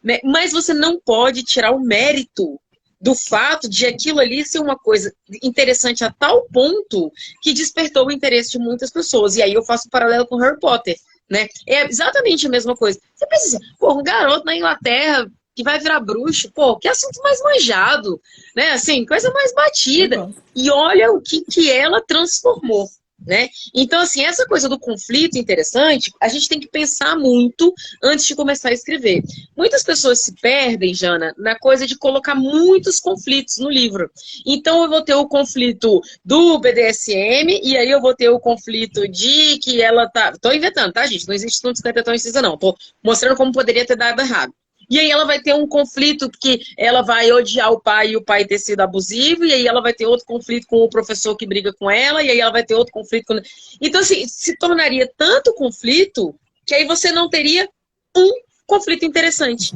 né? Mas você não pode tirar o mérito do fato de aquilo ali ser uma coisa interessante a tal ponto que despertou o interesse de muitas pessoas. E aí eu faço um paralelo com Harry Potter, né? É exatamente a mesma coisa. Você pensa assim, pô, um garoto na Inglaterra que vai virar bruxo, pô, que assunto mais manjado, né? Assim, coisa mais batida. E olha o que ela transformou, né? Então, assim, essa coisa do conflito interessante, a gente tem que pensar muito antes de começar a escrever. Muitas pessoas se perdem, Jana, na coisa de colocar muitos conflitos no livro. Então, eu vou ter o conflito do BDSM, e aí eu vou ter o conflito de que ela tá... Tô inventando, tá, gente? Não existe tanto 50 tons de cinza, não. Tô mostrando como poderia ter dado errado. E aí ela vai ter um conflito que ela vai odiar o pai e o pai ter sido abusivo, e aí ela vai ter outro conflito com o professor que briga com ela, e aí ela vai ter outro conflito com... Então, assim, se tornaria tanto conflito que aí você não teria um conflito interessante.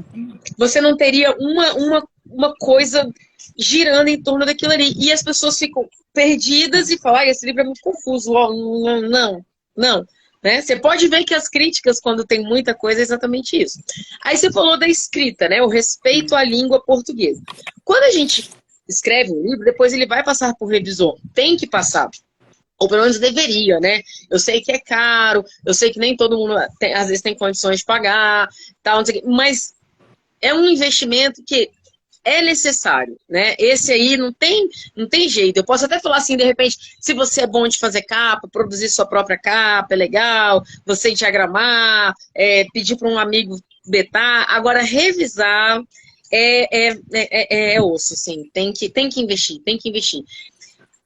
Você não teria uma coisa girando em torno daquilo ali. E as pessoas ficam perdidas e falam, esse livro é muito confuso. Não. Né? Você pode ver que as críticas, quando tem muita coisa, é exatamente isso. Aí você falou da escrita, né? O respeito à língua portuguesa. Quando a gente escreve um livro, depois ele vai passar por revisor. Tem que passar. Ou pelo menos deveria, né? Eu sei que é caro, eu sei que nem todo mundo às vezes tem condições de pagar, tal, não sei o quê, mas é um investimento que é necessário, né? Esse aí não tem jeito. Eu posso até falar assim, de repente, se você é bom de fazer capa, produzir sua própria capa, é legal, você diagramar, pedir para um amigo betar. Agora, revisar, é osso, assim. Tem que investir, tem que investir.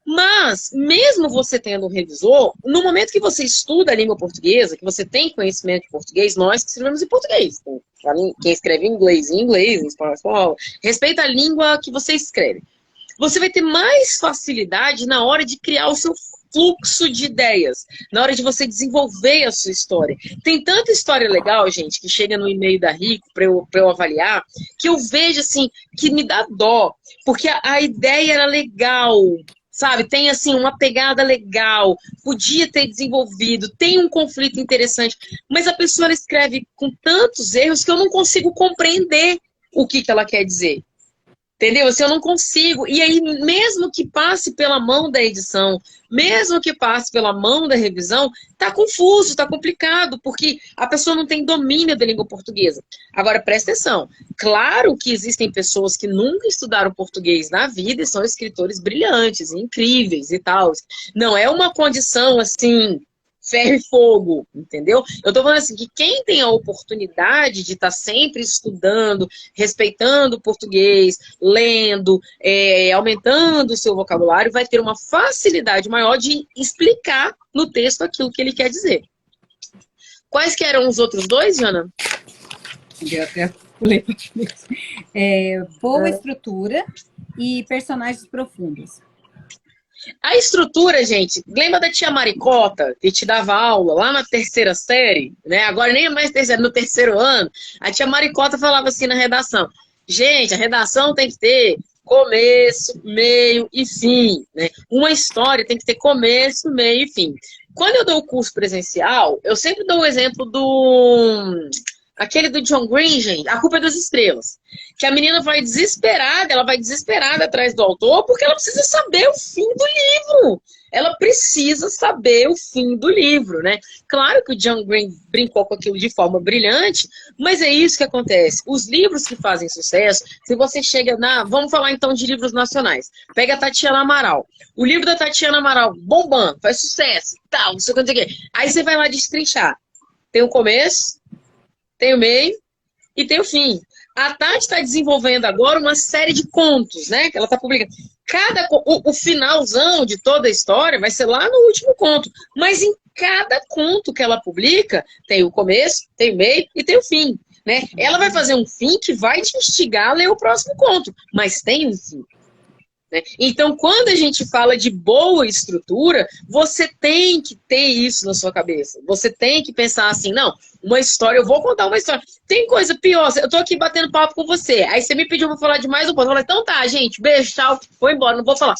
Mas, mesmo você tendo um revisor, no momento que você estuda a língua portuguesa, que você tem conhecimento de português, nós que escrevemos em português. Quem escreve em inglês, em espanhol, em espanhol. Respeita a língua que você escreve. Você vai ter mais facilidade na hora de criar o seu fluxo de ideias, na hora de você desenvolver a sua história. Tem tanta história legal, gente, que chega no e-mail da Rico para eu avaliar, que eu vejo, assim, que me dá dó, porque a ideia era legal, sabe? Tem, assim, uma pegada legal, podia ter desenvolvido, tem um conflito interessante, mas a pessoa ela escreve com tantos erros que eu não consigo compreender o que ela quer dizer. Entendeu? Assim, eu não consigo. E aí, mesmo que passe pela mão da edição, mesmo que passe pela mão da revisão, tá confuso, tá complicado, porque a pessoa não tem domínio da língua portuguesa. Agora, presta atenção. Claro que existem pessoas que nunca estudaram português na vida e são escritores brilhantes, incríveis e tal. Não é uma condição, assim, ferro e fogo, entendeu? Eu tô falando assim, que quem tem a oportunidade de estar sempre estudando, respeitando o português, lendo, aumentando o seu vocabulário, vai ter uma facilidade maior de explicar no texto aquilo que ele quer dizer. Quais que eram os outros dois, Jana? Eu até pulei pra frente. Boa estrutura e personagens profundos. A estrutura, gente, lembra da tia Maricota, que te dava aula lá na terceira série, né? Agora nem é mais terceira, no terceiro ano. A tia Maricota falava assim na redação: gente, a redação tem que ter começo, meio e fim, né? Uma história tem que ter começo, meio e fim. Quando eu dou o curso presencial, eu sempre dou o exemplo aquele do John Green, gente, A Culpa é das Estrelas. Que a menina vai desesperada, ela vai desesperada atrás do autor, porque ela precisa saber o fim do livro. Ela precisa saber o fim do livro, né? Claro que o John Green brincou com aquilo de forma brilhante, mas é isso que acontece. Os livros que fazem sucesso, se você chega Vamos falar então de livros nacionais. Pega a Tatiana Amaral. O livro da Tatiana Amaral, bombando, faz sucesso, tal, não sei o que. Aí você vai lá destrinchar. Tem o começo, tem o meio e tem o fim. A Tati está desenvolvendo agora uma série de contos, né? Que ela está publicando. O finalzão de toda a história vai ser lá no último conto. Mas em cada conto que ela publica, tem o começo, tem o meio e tem o fim, né? Ela vai fazer um fim que vai te instigar a ler o próximo conto. Mas tem um fim. Né? Então, quando a gente fala de boa estrutura, você tem que ter isso na sua cabeça. Você tem que pensar assim, não, uma história, eu vou contar uma história. Tem coisa pior, eu tô aqui batendo papo com você, aí você me pediu pra falar de mais um ponto. Eu falei, então tá, gente, beijo, tchau, vou embora, não vou falar.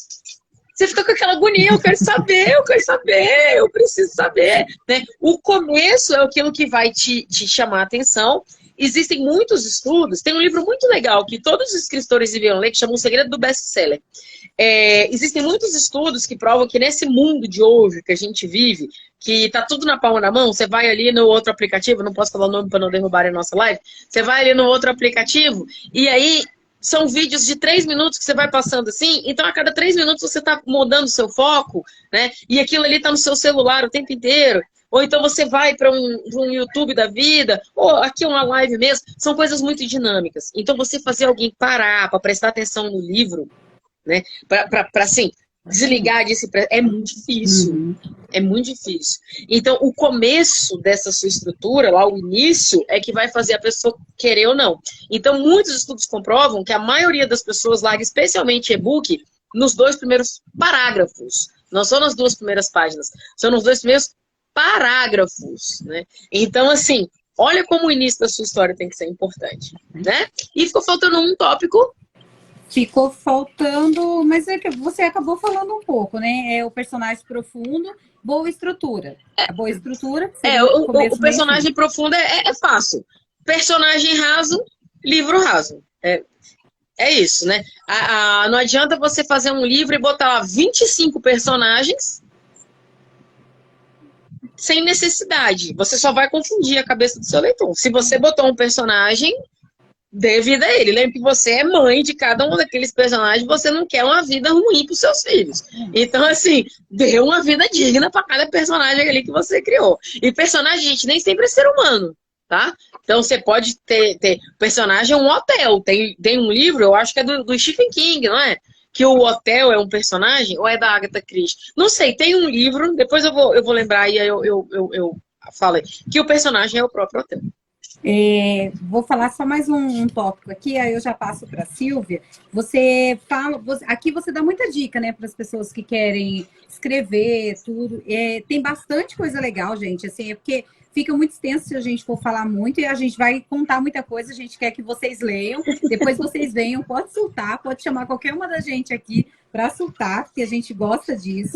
Você fica com aquela agonia, eu quero saber, eu preciso saber. Né? O começo é aquilo que vai te chamar a atenção. Existem muitos estudos, tem um livro muito legal que todos os escritores deviam ler, que chama O Segredo do Best-Seller. Existem muitos estudos que provam que nesse mundo de hoje que a gente vive, que tá tudo na palma da mão, você vai ali no outro aplicativo, não posso falar o nome para não derrubarem a nossa live, você vai ali no outro aplicativo e aí são vídeos de 3 minutos que você vai passando assim, então a cada 3 minutos você tá mudando o seu foco, né? E aquilo ali tá no seu celular o tempo inteiro. Ou então você vai para um YouTube da vida, ou aqui uma live mesmo, são coisas muito dinâmicas. Então você fazer alguém parar para prestar atenção no livro, né? Para assim, desligar disso, é muito difícil. Uhum. É muito difícil. Então o começo dessa sua estrutura, lá o início, é que vai fazer a pessoa querer ou não. Então muitos estudos comprovam que a maioria das pessoas larga, especialmente e-book, nos 2 primeiros parágrafos. Não são nas 2 primeiras páginas, são nos 2 primeiros parágrafos, né? Então, assim, olha como o início da sua história tem que ser importante, né? E ficou faltando um tópico. Ficou faltando, mas é que você acabou falando um pouco, né? É o personagem profundo, boa estrutura. A boa estrutura. O personagem profundo é fácil. Personagem raso, livro raso. É isso, né? Não adianta você fazer um livro e botar lá 25 personagens sem necessidade. Você só vai confundir a cabeça do seu leitor. Se você botou um personagem, dê vida a ele. Lembre que você é mãe de cada um daqueles personagens, você não quer uma vida ruim para os seus filhos. Então, assim, dê uma vida digna para cada personagem ali que você criou. E personagem, gente, nem sempre é ser humano. tá? Então você pode ter o personagem é um hotel. Tem um livro, eu acho que é do Stephen King, não é? Que o hotel é um personagem, ou é da Agatha Christie? Não sei, tem um livro, depois eu vou lembrar e aí eu falo aí, que o personagem é o próprio hotel. Vou falar só mais um tópico aqui, aí eu já passo para a Silvia. Você fala, aqui você dá muita dica, né, para as pessoas que querem escrever, tudo. Tem bastante coisa legal, gente, assim, é porque fica muito extenso se a gente for falar muito e a gente vai contar muita coisa, a gente quer que vocês leiam, depois vocês venham, pode soltar, pode chamar qualquer uma da gente aqui para soltar, porque a gente gosta disso.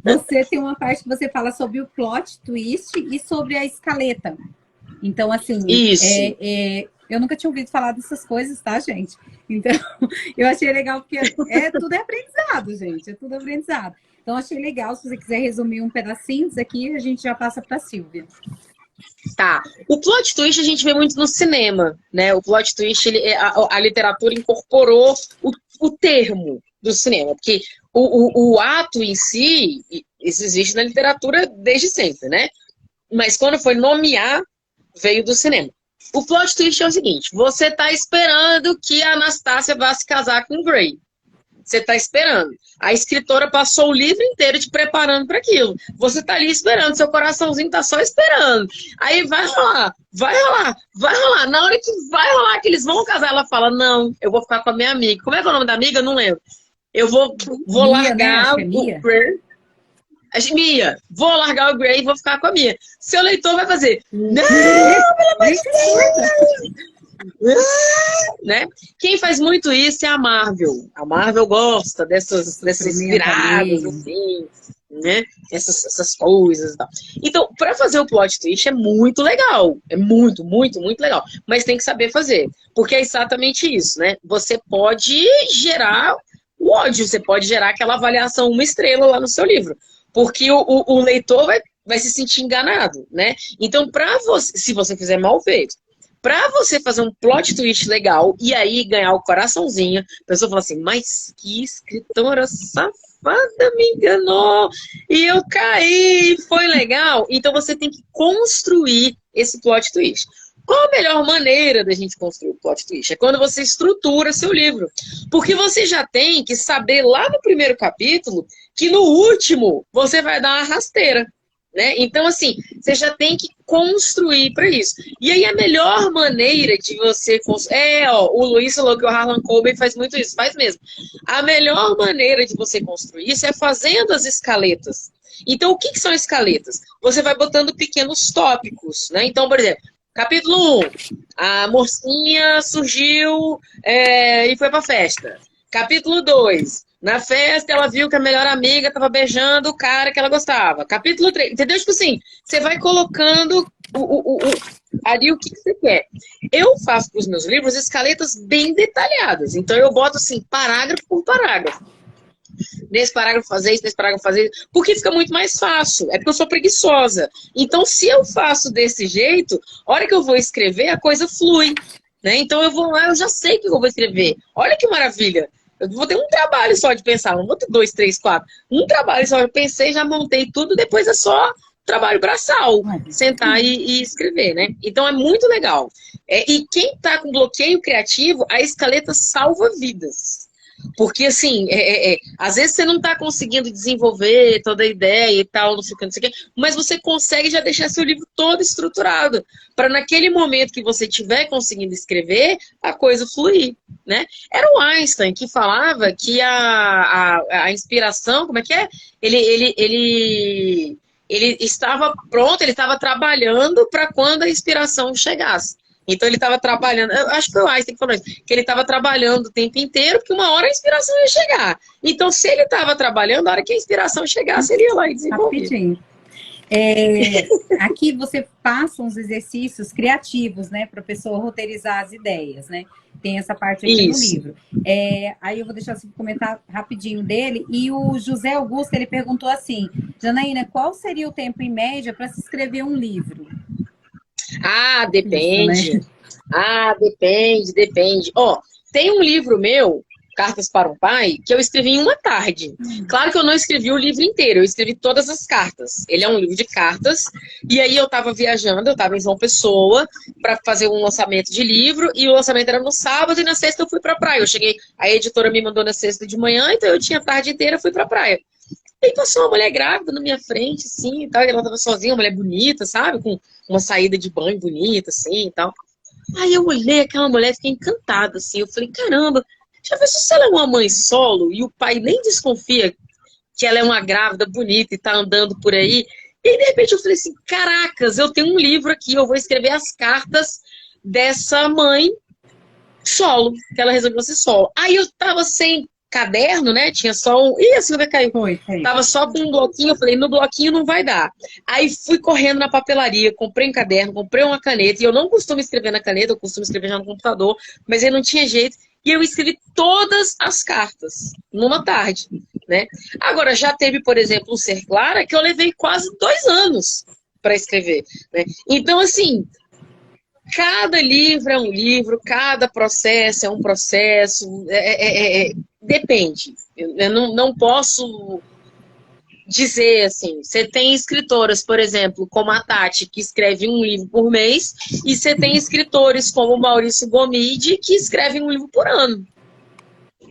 Você tem uma parte que você fala sobre o plot twist e sobre a escaleta. Então, assim, eu nunca tinha ouvido falar dessas coisas, tá, gente? Então, eu achei legal, porque tudo é aprendizado, gente, é tudo aprendizado. Então, achei legal, se você quiser resumir um pedacinho disso aqui, a gente já passa para a Silvia. Tá. O plot twist a gente vê muito no cinema, né? O plot twist, a literatura incorporou o termo do cinema, porque o ato em si, isso existe na literatura desde sempre, né? Mas quando foi nomear, veio do cinema. O plot twist é o seguinte, você tá esperando que a Anastácia vá se casar com o Grey. Você tá esperando. A escritora passou o livro inteiro te preparando para aquilo. Você tá ali esperando, seu coraçãozinho tá só esperando. Aí vai rolar, vai rolar, vai rolar. Na hora que vai rolar, que eles vão casar, ela fala, não, eu vou ficar com a minha amiga. Como é que é o nome da amiga? Eu não lembro. Eu vou Mia, largar né? o Grey. Mia, vou largar o Grey e vou ficar com a Mia. Seu leitor vai fazer, não, pelo amor de Deus! Né? Quem faz muito isso é a Marvel. A Marvel gosta dessas viradas, assim, né? Essas coisas e tal. Então, para fazer o plot twist é muito legal. É muito, muito, muito legal. Mas tem que saber fazer. Porque é exatamente isso, né? Você pode gerar o ódio, você pode gerar aquela avaliação 1 estrela lá no seu livro. Porque o leitor vai se sentir enganado, né? Então, se você fizer mal feito, para você fazer um plot twist legal e aí ganhar o coraçãozinho, a pessoa fala assim, mas que escritora safada me enganou e eu caí, foi legal. Então você tem que construir esse plot twist. Qual a melhor maneira da gente construir o plot twist? É quando você estrutura seu livro. Porque você já tem que saber lá no primeiro capítulo que no último você vai dar uma rasteira. Né? Então, assim, você já tem que construir para isso. E aí, a melhor maneira de você construir... o Luiz falou que o Harlan Coben faz muito isso, faz mesmo. A melhor maneira de você construir isso é fazendo as escaletas. Então, o que são escaletas? Você vai botando pequenos tópicos, né? Então, por exemplo, capítulo 1, a mocinha surgiu e foi pra festa. Capítulo 2, na festa ela viu que a melhor amiga estava beijando o cara que ela gostava. Capítulo 3, entendeu? Tipo assim, você vai colocando ali o que você quer. Eu faço para os meus livros escaletas bem detalhadas. Então eu boto assim, parágrafo por parágrafo. Nesse parágrafo fazer isso, nesse parágrafo fazer isso, porque fica muito mais fácil. É porque eu sou preguiçosa. Então, se eu faço desse jeito, a hora que eu vou escrever, a coisa flui. Né? Então eu vou lá, eu já sei o que eu vou escrever. Olha que maravilha. Eu vou ter um trabalho só de pensar, não vou ter 2, 3, 4. Um trabalho só, eu pensei, já montei tudo, depois é só trabalho braçal, sentar e escrever, né? Então é muito legal. E quem tá com bloqueio criativo, a escaleta salva vidas. Porque, assim, às vezes você não tá conseguindo desenvolver toda a ideia e tal, não sei o que, mas você consegue já deixar seu livro todo estruturado, para naquele momento que você estiver conseguindo escrever, a coisa fluir, né? Era o Einstein que falava que a inspiração, como é que é? Ele estava pronto, ele estava trabalhando para quando a inspiração chegasse. Então ele estava trabalhando, eu acho que foi o Einstein que falou isso, que ele estava trabalhando o tempo inteiro, porque uma hora a inspiração ia chegar. Então, se ele estava trabalhando, a hora que a inspiração chegasse, ele ia lá e desenvolver. Rapidinho. Aqui você passa uns exercícios criativos, né, para a pessoa roteirizar as ideias, né? Tem essa parte aqui no livro. Aí eu vou deixar você comentar rapidinho dele. E o José Augusto, ele perguntou assim, Janaína, qual seria o tempo em média para se escrever um livro? Ah, depende. Isso, né? Ah, depende. Ó, tem um livro meu Cartas para um Pai, que eu escrevi em uma tarde. Claro que eu não escrevi o livro inteiro, eu escrevi todas as cartas. Ele é um livro de cartas, e aí eu estava viajando, eu estava em João Pessoa para fazer um lançamento de livro, e o lançamento era no sábado, e na sexta eu fui para a praia. Eu cheguei, a editora me mandou na sexta de manhã, então eu tinha a tarde inteira, fui para a praia. E aí passou uma mulher grávida na minha frente, assim, e tal, e ela estava sozinha, uma mulher bonita, sabe? Com uma saída de banho bonita, assim, e tal. Aí eu olhei aquela mulher, fiquei encantada, assim, eu falei, caramba, já pensou se ela é uma mãe solo e o pai nem desconfia que ela é uma grávida bonita e tá andando por aí? E aí, de repente, eu falei assim, caracas, eu tenho um livro aqui, eu vou escrever as cartas dessa mãe solo, que ela resolveu ser solo. Aí eu tava sem caderno, né, tinha só um... Ih, a Silvia caiu. Foi. Tava só com um bloquinho, eu falei, no bloquinho não vai dar. Aí fui correndo na papelaria, comprei um caderno, comprei uma caneta, e eu não costumo escrever na caneta, eu costumo escrever já no computador, mas aí não tinha jeito, e eu escrevi todas as cartas, numa tarde, né? Agora, já teve, por exemplo, o Ser Clara, que eu levei quase 2 anos para escrever, né? Então, assim, cada livro é um livro, cada processo é um processo, depende. Eu não posso dizer assim, você tem escritoras, por exemplo, como a Tati, que escreve um livro por mês, e você tem escritores como o Maurício Gomide, que escrevem um livro por ano.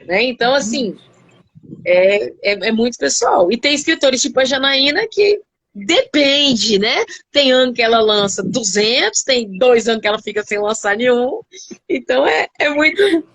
Né? Então, assim, é muito pessoal. E tem escritores tipo a Janaína, que depende, né? Tem ano que ela lança 200, tem 2 anos que ela fica sem lançar nenhum. Então, é muito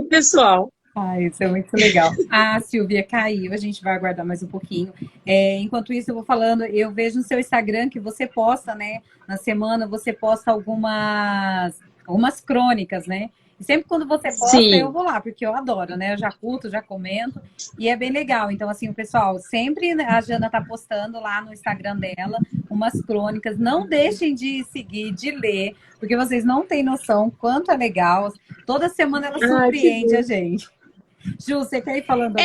pessoal. Ah, isso é muito legal. A Silvia caiu, a gente vai aguardar mais um pouquinho. Enquanto isso, eu vou falando, eu vejo no seu Instagram que você posta, né? Na semana você posta algumas crônicas, né? E sempre quando você posta, Sim. eu vou lá, porque eu adoro, né? Eu já curto, já comento, e é bem legal. Então, assim, o pessoal, sempre a Jana tá postando lá no Instagram dela umas crônicas. Não deixem de seguir, de ler, porque vocês não têm noção quanto é legal. Toda semana ela surpreende a gente. Ju, você quer ir falando?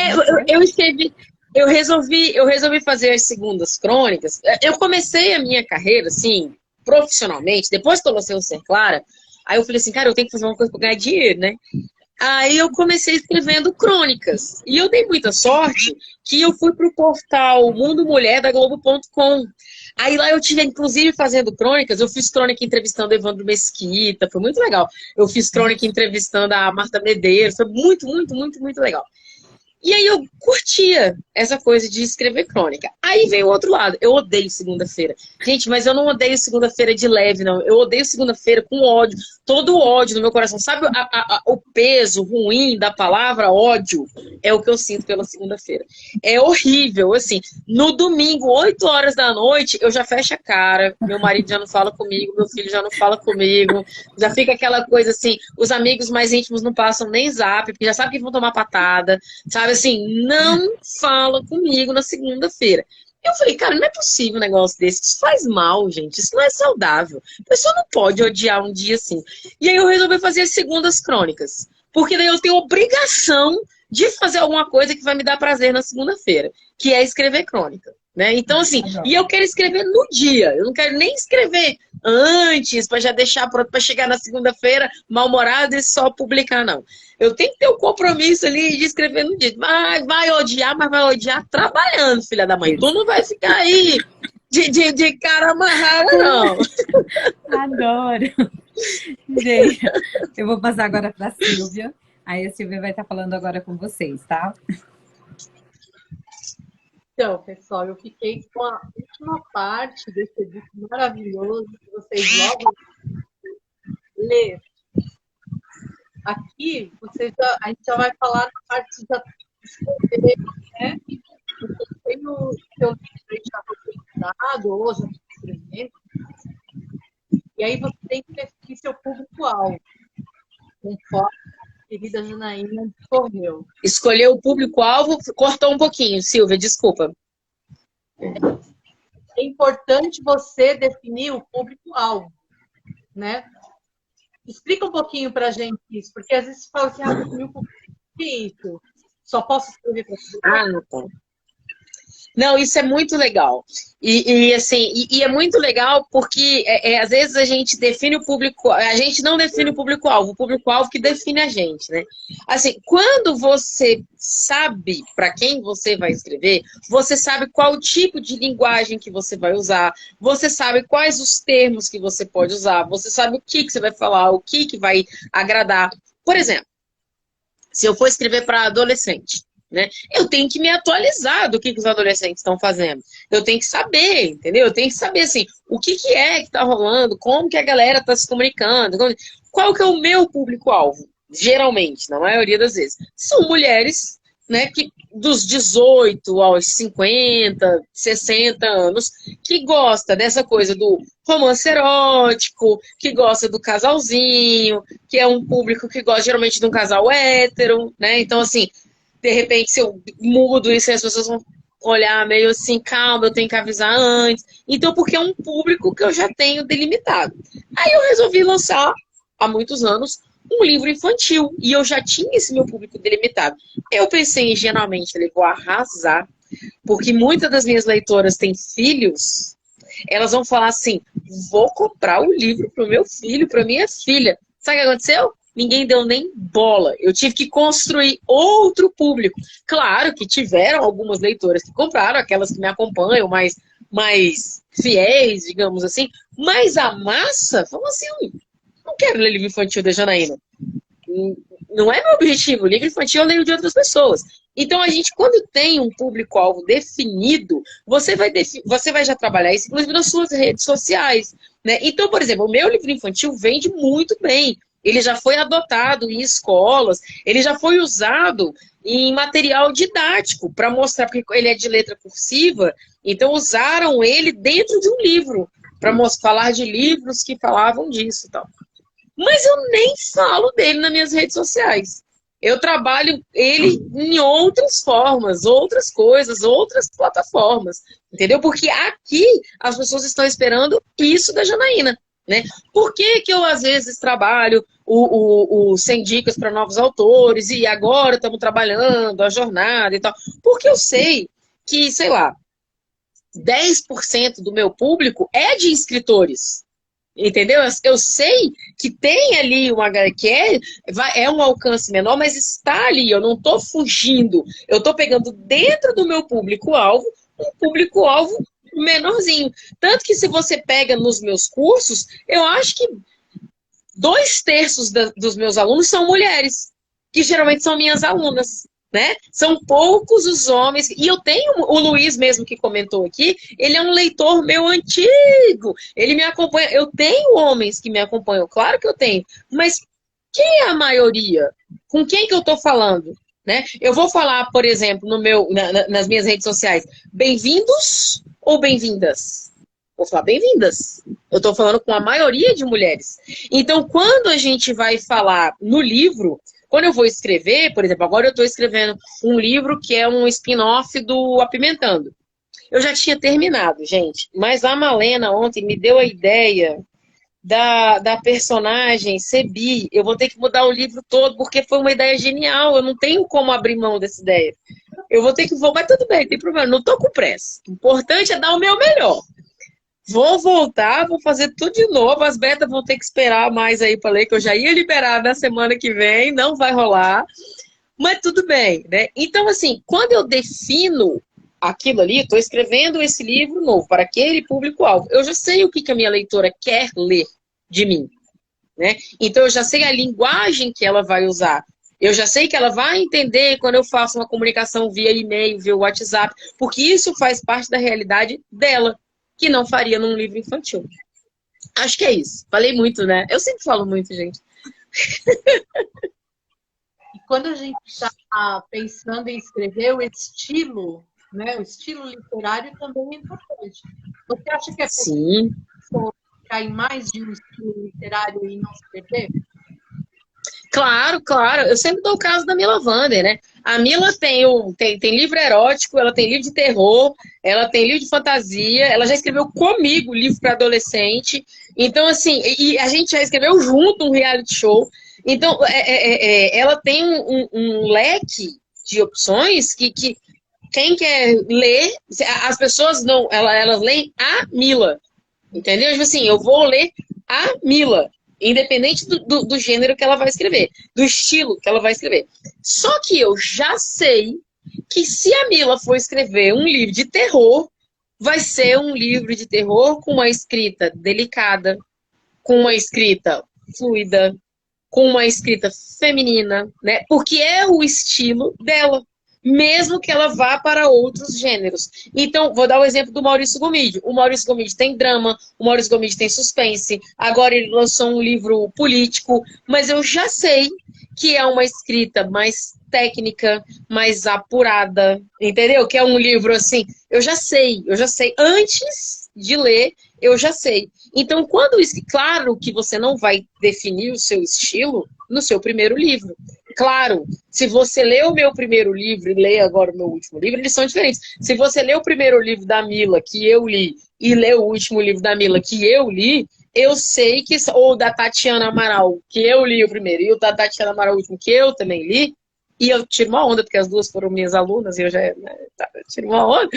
Eu resolvi fazer as segundas crônicas. Eu comecei a minha carreira, assim, profissionalmente, depois que eu lancei o Ser Clara, aí eu falei assim, cara, eu tenho que fazer uma coisa para ganhar dinheiro, né? Aí eu comecei escrevendo crônicas. E eu dei muita sorte que eu fui para o portal Mundo Mulher da Globo.com. Aí lá eu tive, inclusive, fazendo crônicas, eu fiz crônica entrevistando Evandro Mesquita, foi muito legal. Eu fiz crônica entrevistando a Marta Medeiros, foi muito, muito, muito, muito legal. E aí eu curtia essa coisa de escrever crônica. Aí veio o outro lado. Eu odeio segunda-feira. Gente, mas eu não odeio segunda-feira de leve, não. Eu odeio segunda-feira com ódio. Todo o ódio no meu coração. Sabe o peso ruim da palavra ódio? É o que eu sinto pela segunda-feira. É horrível, assim. No domingo, 8 horas da noite, eu já fecho a cara. Meu marido já não fala comigo, meu filho já não fala comigo. Já fica aquela coisa assim, os amigos mais íntimos não passam nem zap, porque já sabem que vão tomar patada. Sabe assim, não fala comigo na segunda-feira. Eu falei, cara, não é possível um negócio desse. Isso faz mal, gente. Isso não é saudável. A pessoa não pode odiar um dia assim. E aí eu resolvi fazer as segundas crônicas. Porque daí eu tenho obrigação de fazer alguma coisa que vai me dar prazer na segunda-feira. Que é escrever crônica. Né? Então, assim, e eu quero escrever no dia. Eu não quero nem escrever antes, para já deixar pronto para chegar na segunda-feira, mal-humorado e só publicar, não. Eu tenho que ter o compromisso ali de escrever no dia. Mas vai odiar, mas vai odiar trabalhando, filha da mãe. Tu não vai ficar aí de cara amarrada, não. Adoro. Gente, eu vou passar agora para a Silvia. Aí a Silvia vai estar falando agora com vocês, tá? Então, pessoal, eu fiquei com a última parte desse e-book maravilhoso que vocês logo ler. Aqui, a gente já vai falar na parte de escrever, né? Tem o seu livro já publicado, ou já escrevendo. E aí você tem que definir seu público-alvo, conforme a querida Janaína discorreu. Escolher o público-alvo, cortou um pouquinho, Silvia, desculpa. É importante você definir o público-alvo, né? Explica um pouquinho pra gente isso, porque às vezes você fala assim, definir o público, que é isso? Só posso escrever para você? Tá. Não, isso é muito legal. Assim, é muito legal porque às vezes a gente define o público, a gente não define o público-alvo que define a gente, né? Assim, quando você sabe para quem você vai escrever, você sabe qual tipo de linguagem que você vai usar, você sabe quais os termos que você pode usar, você sabe o que você vai falar, o que vai agradar. Por exemplo, se eu for escrever para adolescente, né? Eu tenho que me atualizar do que os adolescentes estão fazendo. Eu tenho que saber, entendeu? Eu tenho que saber, assim, o que é que está rolando, como que a galera está se comunicando, qual que é o meu público-alvo. Geralmente, na maioria das vezes, são mulheres, né, que dos 18 aos 50, 60 anos, que gosta dessa coisa do romance erótico, que gosta do casalzinho, que é um público que gosta geralmente de um casal hétero, né? Então, assim, de repente, se eu mudo isso, as pessoas vão olhar meio assim, calma, eu tenho que avisar antes. Então, porque é um público que eu já tenho delimitado. Aí eu resolvi lançar, há muitos anos, um livro infantil. E eu já tinha esse meu público delimitado. Eu pensei, ingenuamente, falei, vou arrasar. Porque muitas das minhas leitoras têm filhos, elas vão falar assim, vou comprar o livro para o meu filho, para minha filha. Sabe o que aconteceu? Ninguém deu nem bola. Eu tive que construir outro público. Claro que tiveram algumas leitoras que compraram, aquelas que me acompanham, mais fiéis, digamos assim. Mas a massa, falou assim, não quero ler livro infantil da Janaína. Não é meu objetivo. Livro infantil eu leio de outras pessoas. Então, a gente, quando tem um público-alvo definido, você vai já trabalhar isso, inclusive nas suas redes sociais, né? Então, por exemplo, o meu livro infantil vende muito bem. Ele já foi adotado em escolas, ele já foi usado em material didático para mostrar, porque ele é de letra cursiva, então usaram ele dentro de um livro, para falar de livros que falavam disso e tal. Mas eu nem falo dele nas minhas redes sociais. Eu trabalho ele em outras formas, outras coisas, outras plataformas, entendeu? Porque aqui as pessoas estão esperando isso da Janaína. Né? Por que eu, às vezes, trabalho o 100 dicas para novos autores e agora estamos trabalhando a jornada e tal? Porque eu sei que, sei lá, 10% do meu público é de escritores. Entendeu? Eu sei que tem ali uma que é um alcance menor, mas está ali, eu não estou fugindo. Eu estou pegando dentro do meu público-alvo um público-alvo menorzinho. Tanto que se você pega nos meus cursos, eu acho que 2/3 dos meus alunos são mulheres, que geralmente são minhas alunas, né? São poucos os homens. E eu tenho o Luiz mesmo que comentou aqui, ele é um leitor meu antigo. Ele me acompanha. Eu tenho homens que me acompanham, claro que eu tenho. Mas quem é a maioria? Com quem que eu estou falando? Né? Eu vou falar, por exemplo, nas minhas redes sociais, bem-vindos ou bem-vindas? Vou falar bem-vindas. Eu estou falando com a maioria de mulheres. Então, quando a gente vai falar no livro, quando eu vou escrever, por exemplo, agora eu estou escrevendo um livro que é um spin-off do Apimentando. Eu já tinha terminado, gente, mas a Malena ontem me deu a ideia da personagem ser bi. Eu vou ter que mudar o livro todo, porque foi uma ideia genial. Eu não tenho como abrir mão dessa ideia. Eu vou ter que mas tudo bem, não tem problema. Não estou com pressa. O importante é dar o meu melhor. Vou voltar, vou fazer tudo de novo. As betas vão ter que esperar mais aí para ler, que eu já ia liberar na semana que vem. Não vai rolar. Mas tudo bem, né? Então, assim, quando eu defino aquilo ali, estou escrevendo esse livro novo para aquele público-alvo. Eu já sei o que a minha leitora quer ler de mim, né? Então, eu já sei a linguagem que ela vai usar. Eu já sei que ela vai entender quando eu faço uma comunicação via e-mail, via WhatsApp, porque isso faz parte da realidade dela, que não faria num livro infantil. Acho que é isso. Falei muito, né? Eu sempre falo muito, gente. E quando a gente está pensando em escrever o estilo, né? O estilo literário também é importante. Você acha que é Sim. possível cair mais de um estilo literário e não se perder? Claro, claro. Eu sempre dou o caso da Mila Wander, né? A Mila tem livro erótico, ela tem livro de terror, ela tem livro de fantasia, ela já escreveu comigo livro para adolescente. Então, assim, e a gente já escreveu junto um reality show. Então, ela tem um leque de opções que quem quer ler, as pessoas não, elas leem a Mila. Entendeu? Tipo assim, eu vou ler a Mila, independente do gênero que ela vai escrever, do estilo que ela vai escrever. Só que eu já sei que se a Mila for escrever um livro de terror, vai ser um livro de terror com uma escrita delicada, com uma escrita fluida, com uma escrita feminina, né? Porque é o estilo dela, mesmo que ela vá para outros gêneros. Então, vou dar o exemplo do Maurício Gomide. O Maurício Gomide tem drama, o Maurício Gomide tem suspense, agora ele lançou um livro político, mas eu já sei que é uma escrita mais técnica, mais apurada, entendeu? Que é um livro assim, eu já sei. Antes de ler, eu já sei. Então, claro que você não vai definir o seu estilo no seu primeiro livro. Claro, se você lê o meu primeiro livro e lê agora o meu último livro, eles são diferentes. Se você lê o primeiro livro da Mila, que eu li, e lê o último livro da Mila, que eu li, eu sei que... Ou da Tatiana Amaral, que eu li o primeiro, e o da Tatiana Amaral, o último, que eu também li, e eu tiro uma onda, porque as duas foram minhas alunas, e eu já eu tiro uma onda.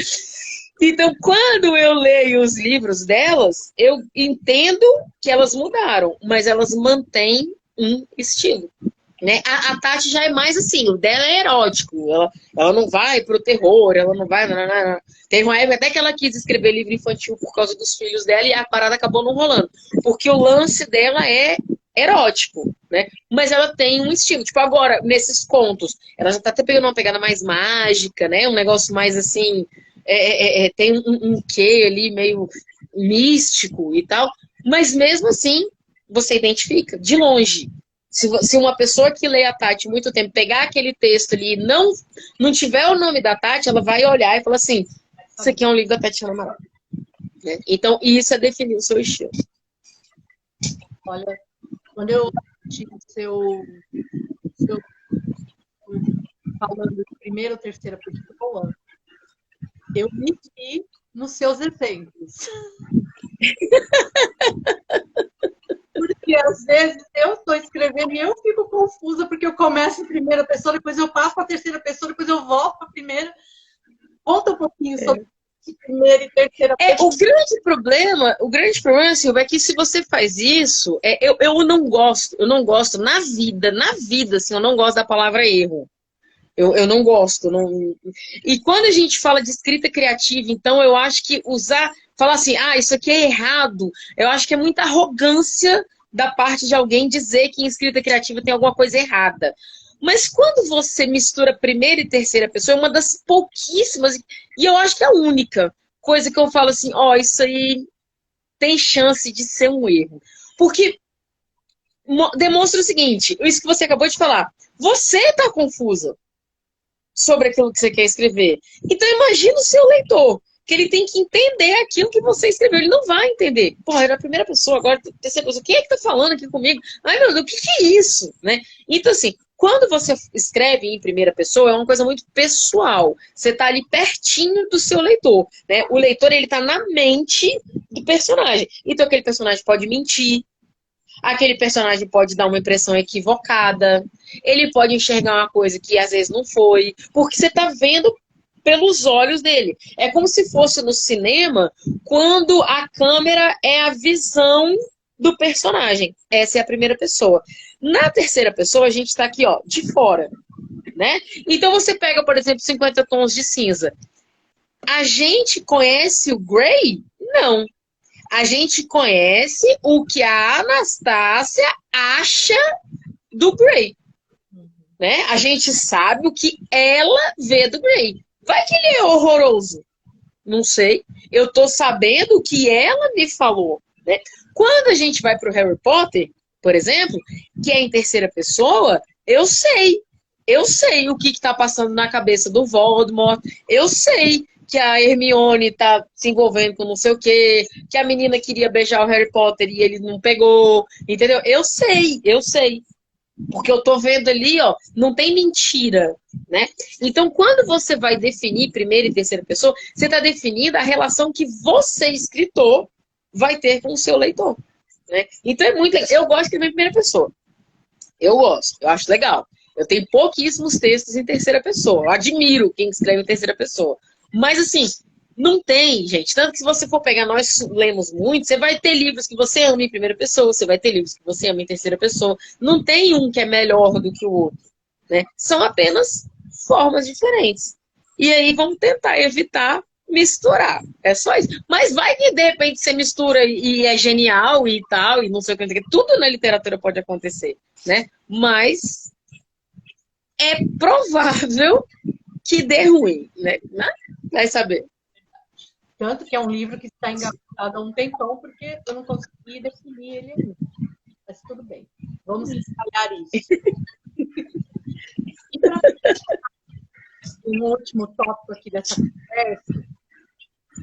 Então, quando eu leio os livros delas, eu entendo que elas mudaram, mas elas mantêm um estilo. Né? A Tati já é mais assim, o dela é erótico, ela não vai pro terror, ela não vai... Não. Teve uma época até que ela quis escrever livro infantil por causa dos filhos dela e a parada acabou não rolando, porque o lance dela é erótico, né? Mas ela tem um estilo, tipo agora, nesses contos, ela já tá até pegando uma pegada mais mágica, né? Um negócio mais assim, tem um quê ali meio místico e tal, mas mesmo assim, você identifica, de longe. Se uma pessoa que lê a Tati muito tempo pegar aquele texto ali e não tiver o nome da Tati, ela vai olhar e falar assim, isso aqui é um livro da Tatiana Amaral. Né? Então, isso é definir o seu estilo. Olha, quando eu tive seu falando de primeira ou terceira pessoa, eu meti nos seus exemplos. Porque às vezes eu estou escrevendo e eu fico confusa, porque eu começo em primeira pessoa, depois eu passo para a terceira pessoa, depois eu volto para a primeira. Conta um pouquinho sobre primeira e terceira pessoa. O grande problema, Silvia, é que se você faz isso, eu não gosto na vida, assim, eu não gosto da palavra erro. Eu não gosto. E quando a gente fala de escrita criativa, então eu acho que falar assim, isso aqui é errado, eu acho que é muita arrogância da parte de alguém dizer que em escrita criativa tem alguma coisa errada. Mas quando você mistura primeira e terceira pessoa, é uma das pouquíssimas, e eu acho que é a única coisa que eu falo assim, isso aí tem chance de ser um erro. Porque demonstra o seguinte, isso que você acabou de falar, você está confusa sobre aquilo que você quer escrever. Então imagina o seu leitor, que ele tem que entender aquilo que você escreveu. Ele não vai entender. Pô, era a primeira pessoa, agora a terceira pessoa. Quem é que tá falando aqui comigo? Ai, meu Deus, o que é isso? Né? Então, assim, quando você escreve em primeira pessoa, é uma coisa muito pessoal. Você tá ali pertinho do seu leitor. Né? O leitor, ele tá na mente do personagem. Então, aquele personagem pode mentir. Aquele personagem pode dar uma impressão equivocada. Ele pode enxergar uma coisa que às vezes não foi. Porque você tá vendo pelos olhos dele. É como se fosse no cinema, quando a câmera é a visão do personagem. Essa é a primeira pessoa. Na terceira pessoa, a gente está aqui, ó, de fora. Né? Então você pega, por exemplo, 50 Tons de Cinza. A gente conhece o Grey? Não. A gente conhece o que a Anastácia acha do Grey. Né? A gente sabe o que ela vê do Grey. Vai que ele é horroroso. Não sei. Eu tô sabendo o que ela me falou. Né? Quando a gente vai pro Harry Potter, por exemplo, que é em terceira pessoa, eu sei. Eu sei o que tá passando na cabeça do Voldemort. Eu sei que a Hermione tá se envolvendo com não sei o quê, que a menina queria beijar o Harry Potter e ele não pegou. Entendeu? Eu sei. Porque eu tô vendo ali, ó, não tem mentira, né? Então, quando você vai definir primeira e terceira pessoa, você tá definindo a relação que você, escritor, vai ter com o seu leitor, né? Então, é muito legal. Eu gosto de escrever em primeira pessoa. Eu gosto, eu acho legal. Eu tenho pouquíssimos textos em terceira pessoa. Eu admiro quem escreve em terceira pessoa. Mas, assim, não tem, gente. Tanto que se você for pegar, nós lemos muito, você vai ter livros que você ama em primeira pessoa, você vai ter livros que você ama em terceira pessoa. Não tem um que é melhor do que o outro, né? São apenas formas diferentes. E aí vamos tentar evitar misturar. É só isso. Mas vai que de repente você mistura e é genial e tal, e não sei o que. Tudo na literatura pode acontecer, né? Mas é provável que dê ruim, né? Vai saber. Tanto que é um livro que está engavetado há um tempão, porque eu não consegui definir ele ainda. Mas tudo bem. Vamos ensaiar isso. E para um último tópico aqui dessa conversa,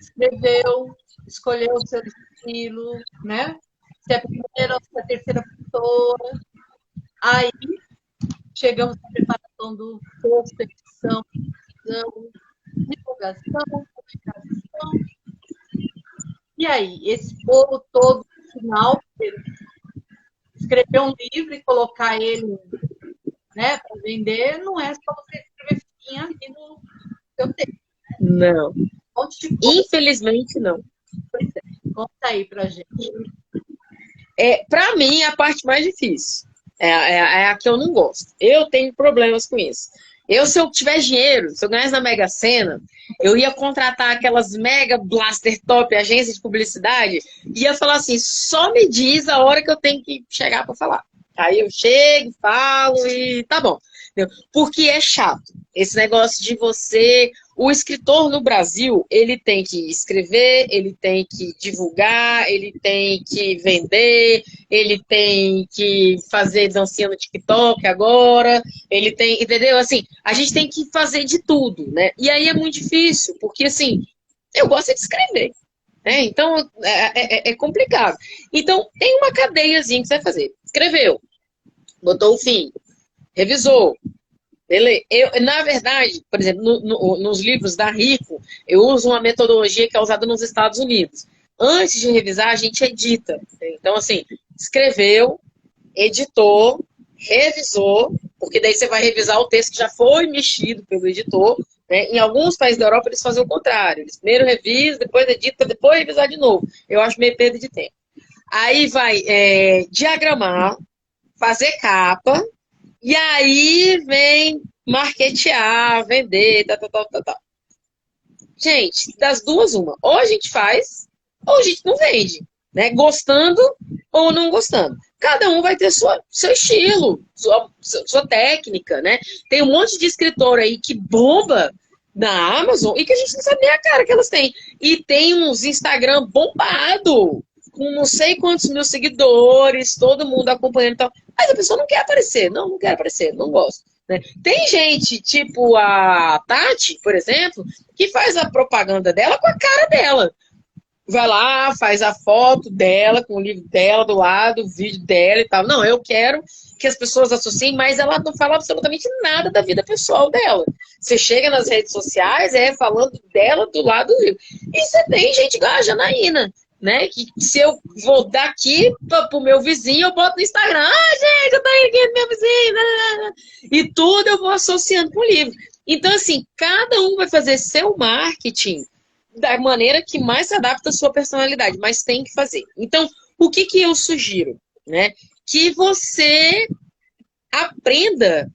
escreveu, escolheu o seu estilo, né? Se é a primeira ou se é a terceira pessoa. Aí chegamos à preparação do texto, edição, divulgação, publicação. E aí, esse bolo todo no final, escrever um livro e colocar ele, né, para vender, não é só você escrever fitinha aqui no seu texto. Não. Infelizmente, não. Pois é. Conta aí pra gente. Para mim, é a parte mais difícil. É a que eu não gosto. Eu tenho problemas com isso. Se eu tiver dinheiro, se eu ganhasse na Mega Sena, eu ia contratar aquelas mega blaster top agências de publicidade e ia falar assim, só me diz a hora que eu tenho que chegar para falar. Aí eu chego, falo e tá bom. Porque é chato. Esse negócio de você... O escritor no Brasil, ele tem que escrever, ele tem que divulgar, ele tem que vender, ele tem que fazer dancinha no TikTok agora, ele tem, entendeu? Assim, a gente tem que fazer de tudo, né? E aí é muito difícil, porque assim, eu gosto de escrever, né? Então, é complicado. Então, tem uma cadeiazinha que você vai fazer. Escreveu, botou o fim, revisou. Na verdade, por exemplo, nos livros da Rico, eu uso uma metodologia que é usada nos Estados Unidos. Antes de revisar, a gente edita. Então, assim, escreveu, editou, revisou, porque daí você vai revisar o texto que já foi mexido pelo editor. Né? Em alguns países da Europa, eles fazem o contrário. Eles primeiro revisam, depois edita, depois revisar de novo. Eu acho meio perda de tempo. Aí vai diagramar, fazer capa, e aí vem marketear, vender, tal. Gente, das duas, uma. Ou a gente faz, ou a gente não vende. Né? Gostando ou não gostando. Cada um vai ter seu estilo, sua técnica, né? Tem um monte de escritor aí que bomba na Amazon e que a gente não sabe nem a cara que elas têm. E tem uns Instagram bombado, com não sei quantos mil seguidores, todo mundo acompanhando e tal. Mas a pessoa não quer aparecer. Não quer aparecer, não gosto. Né? Tem gente, tipo a Tati, por exemplo, que faz a propaganda dela com a cara dela. Vai lá, faz a foto dela, com o livro dela do lado, o vídeo dela e tal. Não, eu quero que as pessoas associem, mas ela não fala absolutamente nada da vida pessoal dela. Você chega nas redes sociais, falando dela do lado do livro. E você tem gente igual a Janaína, né? Que se eu vou daqui pro meu vizinho, eu boto no Instagram. Gente, eu tô aqui com meu vizinho. E tudo eu vou associando com o livro. Então, assim, cada um vai fazer seu marketing da maneira que mais se adapta à sua personalidade, mas tem que fazer. Então, o que eu sugiro? Né? Que você aprenda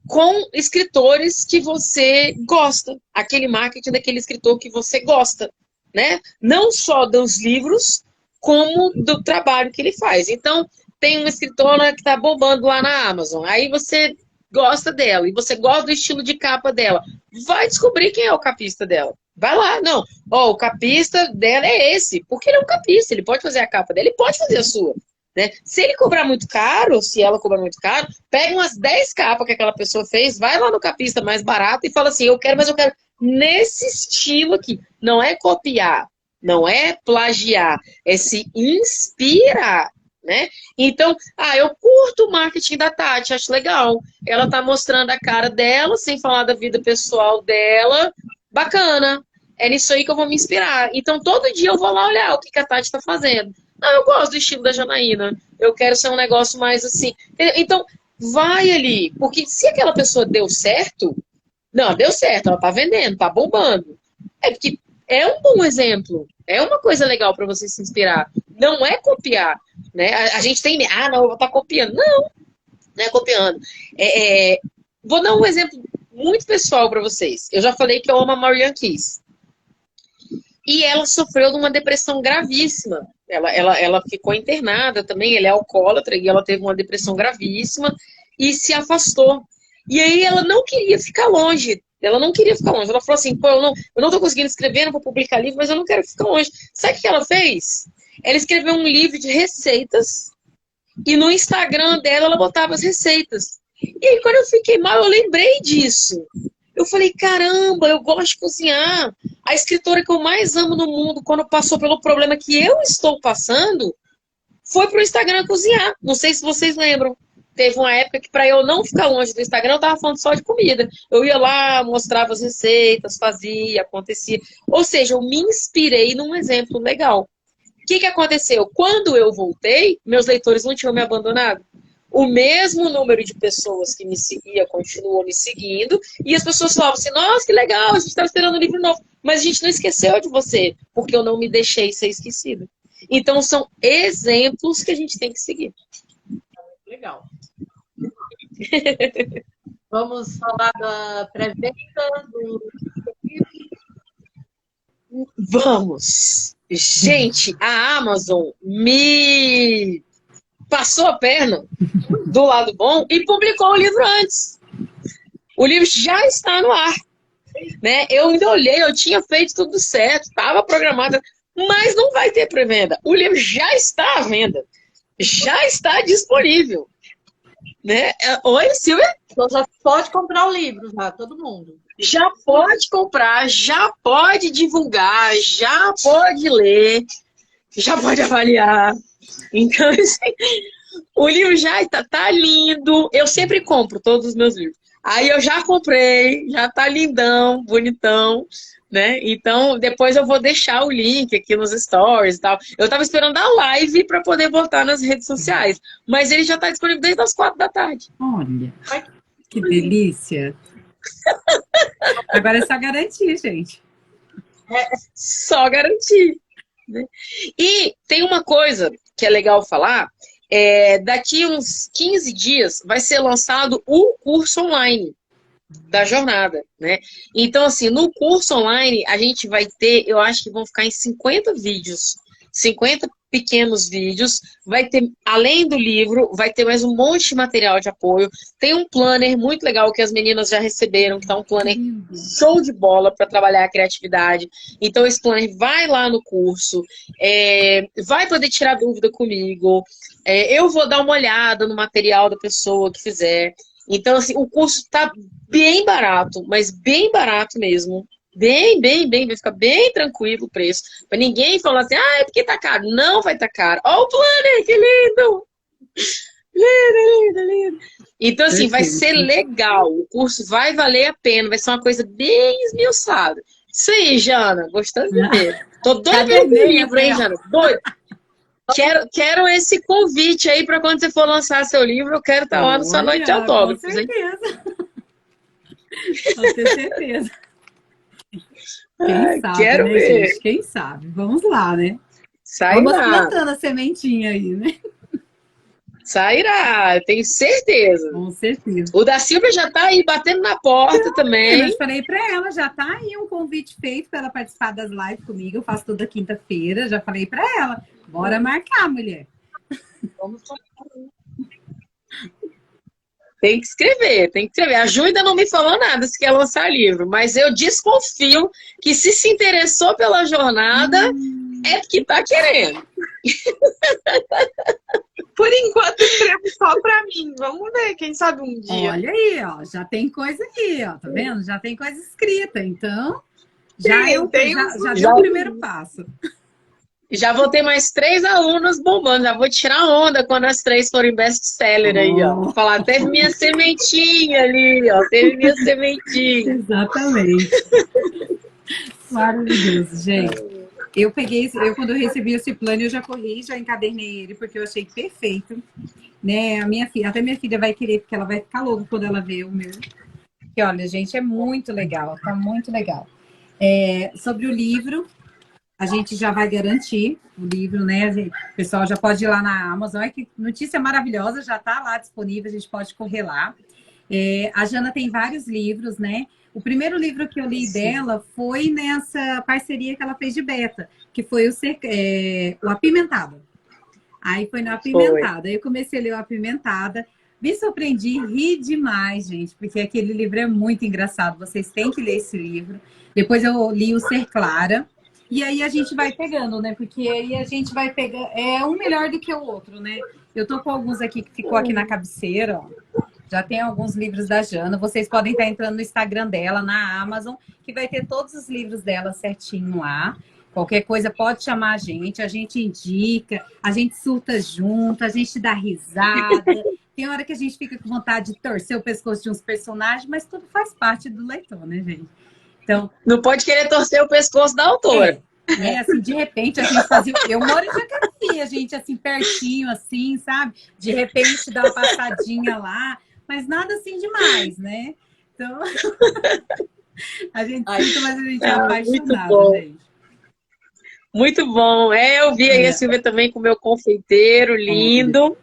com escritores que você gosta. Aquele marketing daquele escritor que você gosta. Né? Não só dos livros, como do trabalho que ele faz. Então, tem uma escritora que está bombando lá na Amazon. Aí você gosta dela e você gosta do estilo de capa dela. Vai descobrir quem é o capista dela. Vai lá, não. O capista dela é esse, porque ele é um capista, ele pode fazer a capa dela, ele pode fazer a sua. Né? Se ele cobrar muito caro, se ela cobrar muito caro, pega umas 10 capas que aquela pessoa fez, vai lá no capista mais barato e fala assim, eu quero nesse estilo aqui. Não é copiar, não é plagiar, é se inspirar. Né? Então, eu curto o marketing da Tati, acho legal. Ela tá mostrando a cara dela, sem falar da vida pessoal dela. Bacana. É nisso aí que eu vou me inspirar. Então, todo dia eu vou lá olhar o que a Tati tá fazendo. Não, eu gosto do estilo da Janaína. Eu quero ser um negócio mais assim. Então, vai ali. Porque se aquela pessoa deu certo, não, deu certo, ela tá vendendo, tá bombando. É porque é um bom exemplo, é uma coisa legal para você se inspirar. Não é copiar, né? A gente tem, não, eu vou estar copiando. Não é copiando. Vou dar um exemplo muito pessoal para vocês. Eu já falei que eu amo a Marianne Keyes. E ela sofreu de uma depressão gravíssima. Ela ficou internada também, ela é alcoólatra, e ela teve uma depressão gravíssima e se afastou. E aí ela não queria ficar longe. Ela não queria ficar longe. Ela falou assim, pô, eu não tô conseguindo escrever, não vou publicar livro, mas eu não quero ficar longe. Sabe o que ela fez? Ela escreveu um livro de receitas e no Instagram dela ela botava as receitas. E aí quando eu fiquei mal, eu lembrei disso. Eu falei, caramba, eu gosto de cozinhar. A escritora que eu mais amo no mundo, quando passou pelo problema que eu estou passando, foi pro Instagram cozinhar. Não sei se vocês lembram. Teve uma época que, para eu não ficar longe do Instagram, eu tava falando só de comida. Eu ia lá, mostrava as receitas, fazia, acontecia. Ou seja, eu me inspirei num exemplo legal. O que aconteceu? Quando eu voltei, meus leitores não tinham me abandonado. O mesmo número de pessoas que me seguia continuou me seguindo, e as pessoas falavam assim, nossa, que legal, a gente estava esperando um livro novo, mas a gente não esqueceu de você, porque eu não me deixei ser esquecida. Então, são exemplos que a gente tem que seguir. Legal. Vamos falar da pré-venda do... Vamos! Gente, a Amazon me passou a perna do lado bom e publicou o livro antes. O livro já está no ar. Né? Eu ainda olhei, eu tinha feito tudo certo, estava programada, mas não vai ter pré-venda. O livro já está à venda. Já está disponível. Né? Oi, Silvia? Então já pode comprar o livro, já, todo mundo. Já pode comprar, já pode divulgar, já pode ler, já pode avaliar. Então, assim, o livro já tá lindo. Eu sempre compro todos os meus livros. Aí eu já comprei, já tá lindão, bonitão, né? Então, depois eu vou deixar o link aqui nos stories e tal. Eu tava esperando a live para poder botar nas redes sociais, mas ele já tá disponível desde as 4 da tarde. Olha, que delícia. Agora é só garantir, gente. Só garantir. Né? E tem uma coisa que é legal falar, daqui uns 15 dias vai ser lançado o curso online da jornada, né? Então, assim, no curso online a gente vai ter, eu acho que vão ficar em 50 vídeos, 50 pequenos vídeos, vai ter, além do livro, vai ter mais um monte de material de apoio, tem um planner muito legal que as meninas já receberam, que tá um planner show de bola para trabalhar a criatividade. Então esse planner vai lá no curso, vai poder tirar dúvida comigo, eu vou dar uma olhada no material da pessoa que fizer. Então, assim, o curso tá bem barato, mas bem barato mesmo. Bem, vai ficar bem tranquilo o preço. Pra ninguém falar assim, é porque tá caro. Não vai tá caro. Ó o planner, que lindo! Lindo. Então, assim, vai ser legal. O curso vai valer a pena, vai ser uma coisa bem esmiuçada. Isso aí, Jana, gostando de ver. Tô doida pelo livro, hein, Jana? Doida. Quero esse convite aí para quando você for lançar seu livro, eu quero estar lá na sua noite de autógrafos. Com certeza. Com certeza. Quem sabe, quero né, ver. gente? Quem sabe? Vamos lá, né? Sairá. Vamos plantando a sementinha aí, né? Sairá, tenho certeza. Com certeza. O da Silvia já tá aí batendo na porta também. Eu falei pra ela, já tá aí um convite feito para ela participar das lives comigo. Eu faço toda quinta-feira, já falei pra ela. Bora marcar, mulher. Vamos Tem que escrever, tem que escrever. A Ju ainda não me falou nada se quer lançar livro, mas eu desconfio que se interessou pela jornada, é porque tá querendo. Por enquanto, escrevo só pra mim. Vamos ver, quem sabe um dia. Olha aí, ó, já tem coisa aqui, ó, tá vendo? Já tem coisa escrita, então já deu o primeiro passo. Já vou ter mais 3 alunos bombando, já vou tirar onda quando as 3 forem best-seller aí, ó. Vou falar, teve minha sementinha ali, ó, teve minha sementinha. Exatamente. Maravilhoso, gente. Quando eu recebi esse plano, eu já corri, já encadernei ele, porque eu achei perfeito. né? A minha filha, até minha filha vai querer, porque ela vai ficar louca quando ela vê o meu. Que olha, gente, é muito legal, tá muito legal. Sobre o livro, a gente já vai garantir o livro, né? O pessoal já pode ir lá na Amazon. Que notícia maravilhosa, já está lá disponível, a gente pode correr lá. A Jana tem vários livros, né? O primeiro livro que eu li dela foi nessa parceria que ela fez de beta, que foi o Apimentada. Aí foi no Apimentada. Aí eu comecei a ler o Apimentada. Me surpreendi, ri demais, gente, porque aquele livro é muito engraçado. Vocês têm que ler esse livro. Depois eu li o Ser Clara. E aí a gente vai pegando, né? Porque aí a gente vai pegar... É um melhor do que o outro, né? Eu tô com alguns aqui que ficou aqui na cabeceira, ó. Já tem alguns livros da Jana. Vocês podem estar entrando no Instagram dela, na Amazon, que vai ter todos os livros dela certinho lá. Qualquer coisa pode chamar a gente indica, a gente surta junto, a gente dá risada. Tem hora que a gente fica com vontade de torcer o pescoço de uns personagens, mas tudo faz parte do leitor, né, gente? Então, não pode querer torcer o pescoço da autora. Assim, de repente a gente fazia. Eu moro em Jacareí, a gente assim, pertinho, assim, sabe? De repente dá uma passadinha lá, mas nada assim demais, né? Então, a gente sinta, mas a gente é apaixonada, gente. Muito bom. Eu vi aí a Silvia também com o meu confeiteiro, lindo.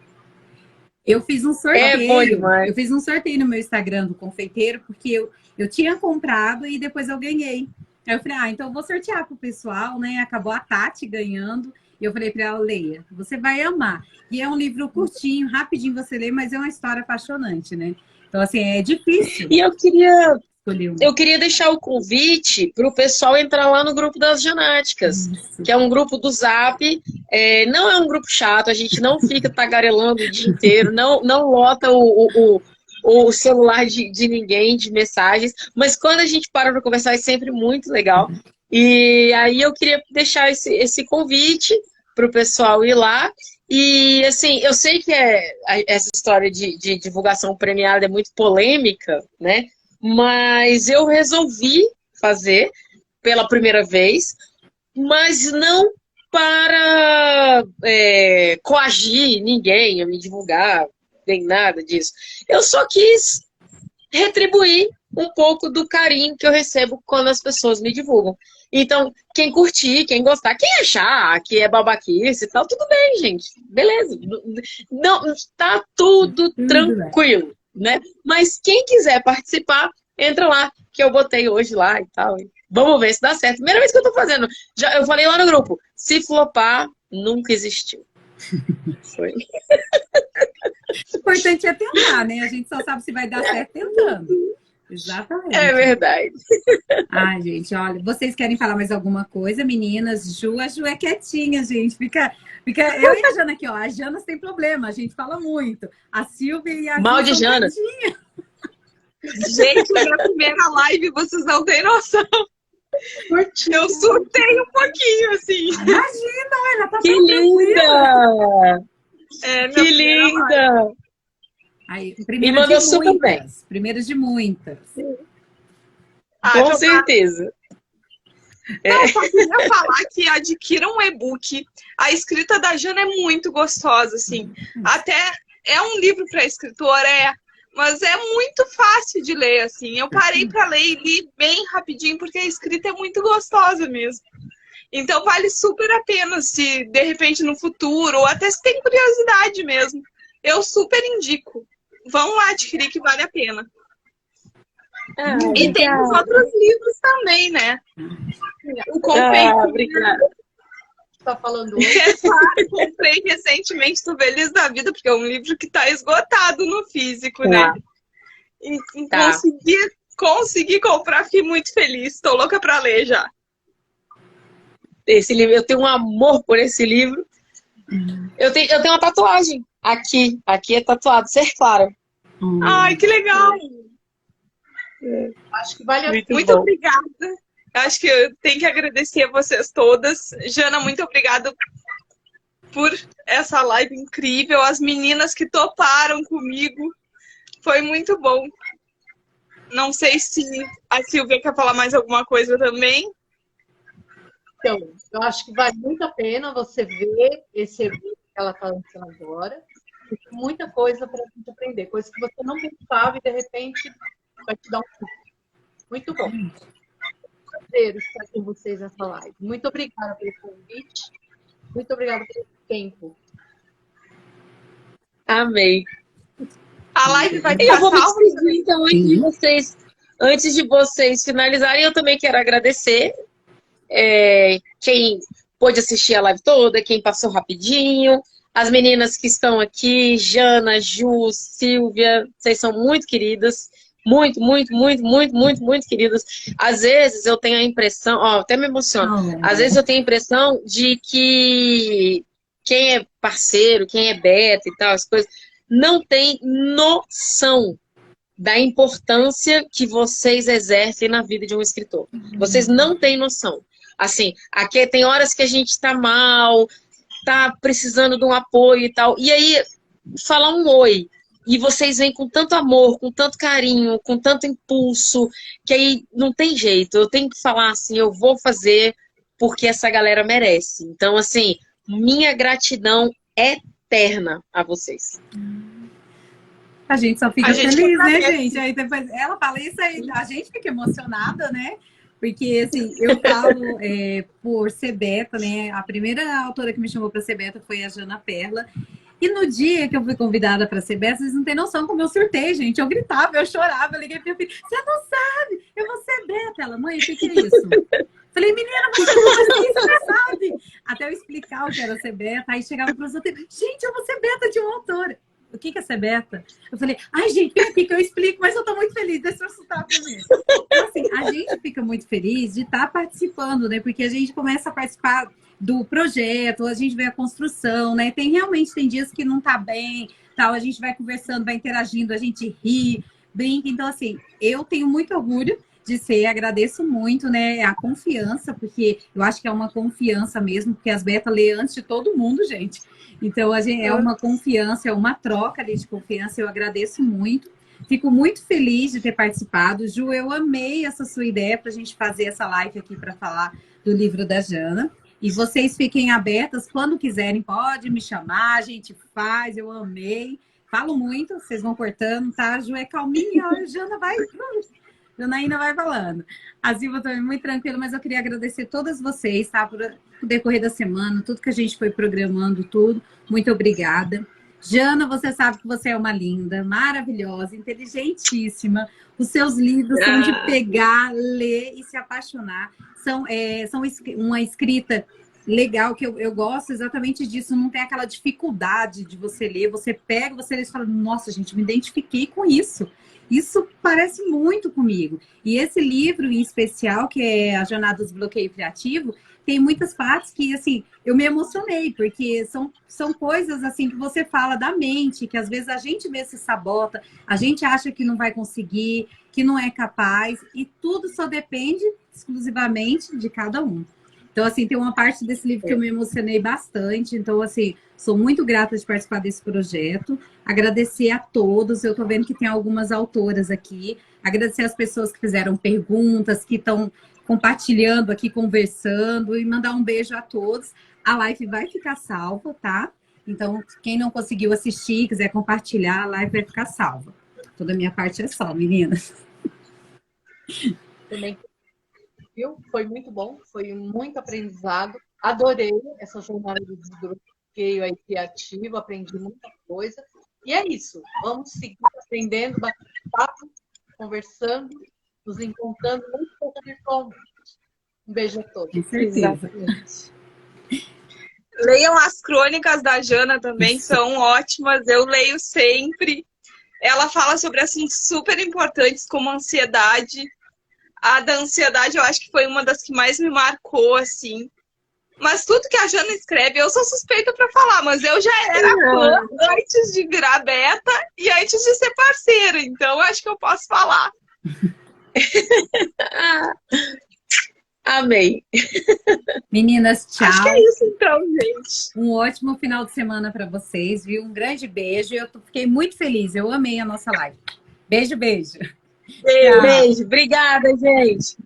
Eu fiz um sorteio. Bom demais. Eu fiz um sorteio no meu Instagram do confeiteiro, porque eu tinha comprado e depois eu ganhei. Aí eu falei, então eu vou sortear pro pessoal, né? Acabou a Tati ganhando. E eu falei para ela, leia, você vai amar. E é um livro curtinho, rapidinho você lê, mas é uma história apaixonante, né? Então, assim, é difícil. E eu queria deixar o convite para o pessoal entrar lá no grupo das Janáticas, que é um grupo do Zap. Não é um grupo chato, a gente não fica tagarelando o dia inteiro, não lota o celular de ninguém, de mensagens, mas quando a gente para conversar é sempre muito legal. E aí eu queria deixar esse convite para o pessoal ir lá. E, assim, eu sei que essa história de divulgação premiada é muito polêmica, né? Mas eu resolvi fazer pela primeira vez, mas não para coagir ninguém a me divulgar, nem nada disso. Eu só quis retribuir um pouco do carinho que eu recebo quando as pessoas me divulgam. Então, quem curtir, quem gostar, quem achar que é babaquice e tal, tudo bem, gente. Beleza. Não, tá tudo tranquilo, né? Mas quem quiser participar, entra lá, que eu botei hoje lá e tal. Vamos ver se dá certo. Primeira vez que eu tô fazendo. Eu falei lá no grupo, se flopar, nunca existiu. Foi. O importante é tentar, né? A gente só sabe se vai dar certo tentando. Exatamente. É verdade. Ai, gente, olha, vocês querem falar mais alguma coisa, meninas? A Ju é quietinha, gente. Fica eu e a Jana aqui, ó. A Jana sem problema, a gente fala muito. A Silvia e a Mal de Jana. Gente, na primeira live, vocês não têm noção. Eu surtei um pouquinho, assim. Imagina, ela tá que linda! Que linda! Aí, e mandou super bem. Primeiras de muitas. Com certeza. Não, só queria falar que adquiram um e-book. A escrita da Jana é muito gostosa, assim. Até é um livro para escritor, mas é muito fácil de ler, assim. Eu parei para ler e li bem rapidinho, porque a escrita é muito gostosa mesmo. Então vale super a pena, se de repente no futuro, ou até se tem curiosidade mesmo. Eu super indico. Vão lá adquirir que vale a pena. E tem os outros livros também, né? O Confeiteiro. Obrigada. Tá falando claro, comprei recentemente, tô feliz da vida, porque é um livro que tá esgotado no físico, né? E consegui comprar, fiquei muito feliz. Tô louca pra ler já. Esse livro, eu tenho um amor por esse livro. Eu tenho uma tatuagem aqui é tatuado, Ser Clara. Ai, que legal! Acho que vale a pena. Muito obrigada. Acho que eu tenho que agradecer a vocês todas. Jana, muito obrigada por essa live incrível. As meninas que toparam comigo. Foi muito bom. Não sei se a Silvia quer falar mais alguma coisa também. Então, eu acho que vale muito a pena você ver esse evento que ela está lançando agora. Tem muita coisa para a gente aprender, coisas que você não pensava e de repente vai te dar um chute. Muito bom. Prazer estar com vocês nessa live. Muito obrigada pelo convite. Muito obrigada pelo tempo. Amei. A live vai Eu ficar vou me salva. despedir, então, antes de vocês finalizarem, eu também quero agradecer quem pôde assistir a live toda, quem passou rapidinho, as meninas que estão aqui, Jana, Ju, Silvia, vocês são muito queridas, muito, muito, muito, muito, muito, muito queridas. Às vezes eu tenho a impressão, até me emociono, às vezes eu tenho a impressão de que quem é parceiro, quem é beta e tal, as coisas, não tem noção da importância que vocês exercem na vida de um escritor. Vocês não têm noção. Assim, aqui tem horas que a gente tá mal, tá precisando de um apoio e tal. E aí, falar um oi. E vocês vêm com tanto amor, com tanto carinho, com tanto impulso, que aí não tem jeito. Eu tenho que falar assim, eu vou fazer porque essa galera merece. Então, assim, minha gratidão eterna a vocês. A gente só fica A gente feliz, né, agradece. gente? Aí depois ela fala isso aí, a gente fica emocionada, né? Porque, assim, eu falo por ser beta, né? A primeira autora que me chamou para ser beta foi a Jana Perla. E no dia que eu fui convidada para ser beta, vocês não têm noção como eu surtei, gente. Eu gritava, eu chorava, eu liguei para minha filha. Você não sabe, eu vou ser beta. Ela, mãe, o que é isso? Falei, menina, você não sabe. Até eu explicar o que era ser beta, aí chegava para os outros, gente, eu vou ser beta de uma autora. O que é ser beta? Eu falei, ai, gente, vem aqui que eu explico, mas eu tô muito feliz, deixa eu assustar primeiro. Então, assim, a gente fica muito feliz de estar participando, né? Porque a gente começa a participar do projeto, a gente vê a construção, né? Realmente tem dias que não tá bem, tal, a gente vai conversando, vai interagindo, a gente ri, brinca. Então, assim, eu tenho muito orgulho de ser, agradeço muito, né, a confiança, porque eu acho que é uma confiança mesmo, porque as betas lê antes de todo mundo, gente. Então, a gente, é uma confiança, é uma troca ali de confiança, eu agradeço muito. Fico muito feliz de ter participado. Ju, eu amei essa sua ideia para a gente fazer essa live aqui para falar do livro da Jana. E vocês fiquem abertas, quando quiserem, pode me chamar, a gente faz, eu amei. Falo muito, vocês vão cortando, tá? A Ju é calminha, a Jana vai... Janaína vai falando. A Silva também muito tranquila, mas eu queria agradecer todas vocês, tá? Por o decorrer da semana, tudo que a gente foi programando, tudo. Muito obrigada. Jana, você sabe que você é uma linda, maravilhosa, inteligentíssima. Os seus livros são de pegar, ler e se apaixonar. São uma escrita legal, que eu gosto exatamente disso. Não tem aquela dificuldade de você ler. Você pega, você lê e fala, nossa, gente, me identifiquei com isso. Isso parece muito comigo. E esse livro em especial, que é A Jornada do Desbloqueio Criativo, tem muitas partes que, assim, eu me emocionei, porque são coisas, assim, que você fala da mente, que às vezes a gente mesmo se sabota, a gente acha que não vai conseguir, que não é capaz, e tudo só depende exclusivamente de cada um. Então, assim, tem uma parte desse livro que eu me emocionei bastante. Então, assim, sou muito grata de participar desse projeto. Agradecer a todos. Eu tô vendo que tem algumas autoras aqui. Agradecer as pessoas que fizeram perguntas, que estão compartilhando aqui, conversando. E mandar um beijo a todos. A live vai ficar salva, tá? Então, quem não conseguiu assistir, quiser compartilhar, a live vai ficar salva. Toda a minha parte é só, meninas. Também. Foi muito bom, foi muito aprendizado. Adorei essa jornada de desbloqueio aí criativo, aprendi muita coisa. E é isso, vamos seguir aprendendo, batendo papo, conversando, nos encontrando muito pouco virtualmente. Um beijo a todos. Com certeza. Leiam as crônicas da Jana também, são ótimas, eu leio sempre. Ela fala sobre assuntos super importantes como ansiedade. A da ansiedade eu acho que foi uma das que mais me marcou, assim. Mas tudo que a Jana escreve, eu sou suspeita para falar, mas eu já era fã antes de virar beta e antes de ser parceira, então acho que eu posso falar. Amei. Meninas, tchau. Acho que é isso então, gente. Um ótimo final de semana para vocês, viu? Um grande beijo. Eu fiquei muito feliz. Eu amei a nossa live. Beijo, beijo. Beijo. Obrigada, gente.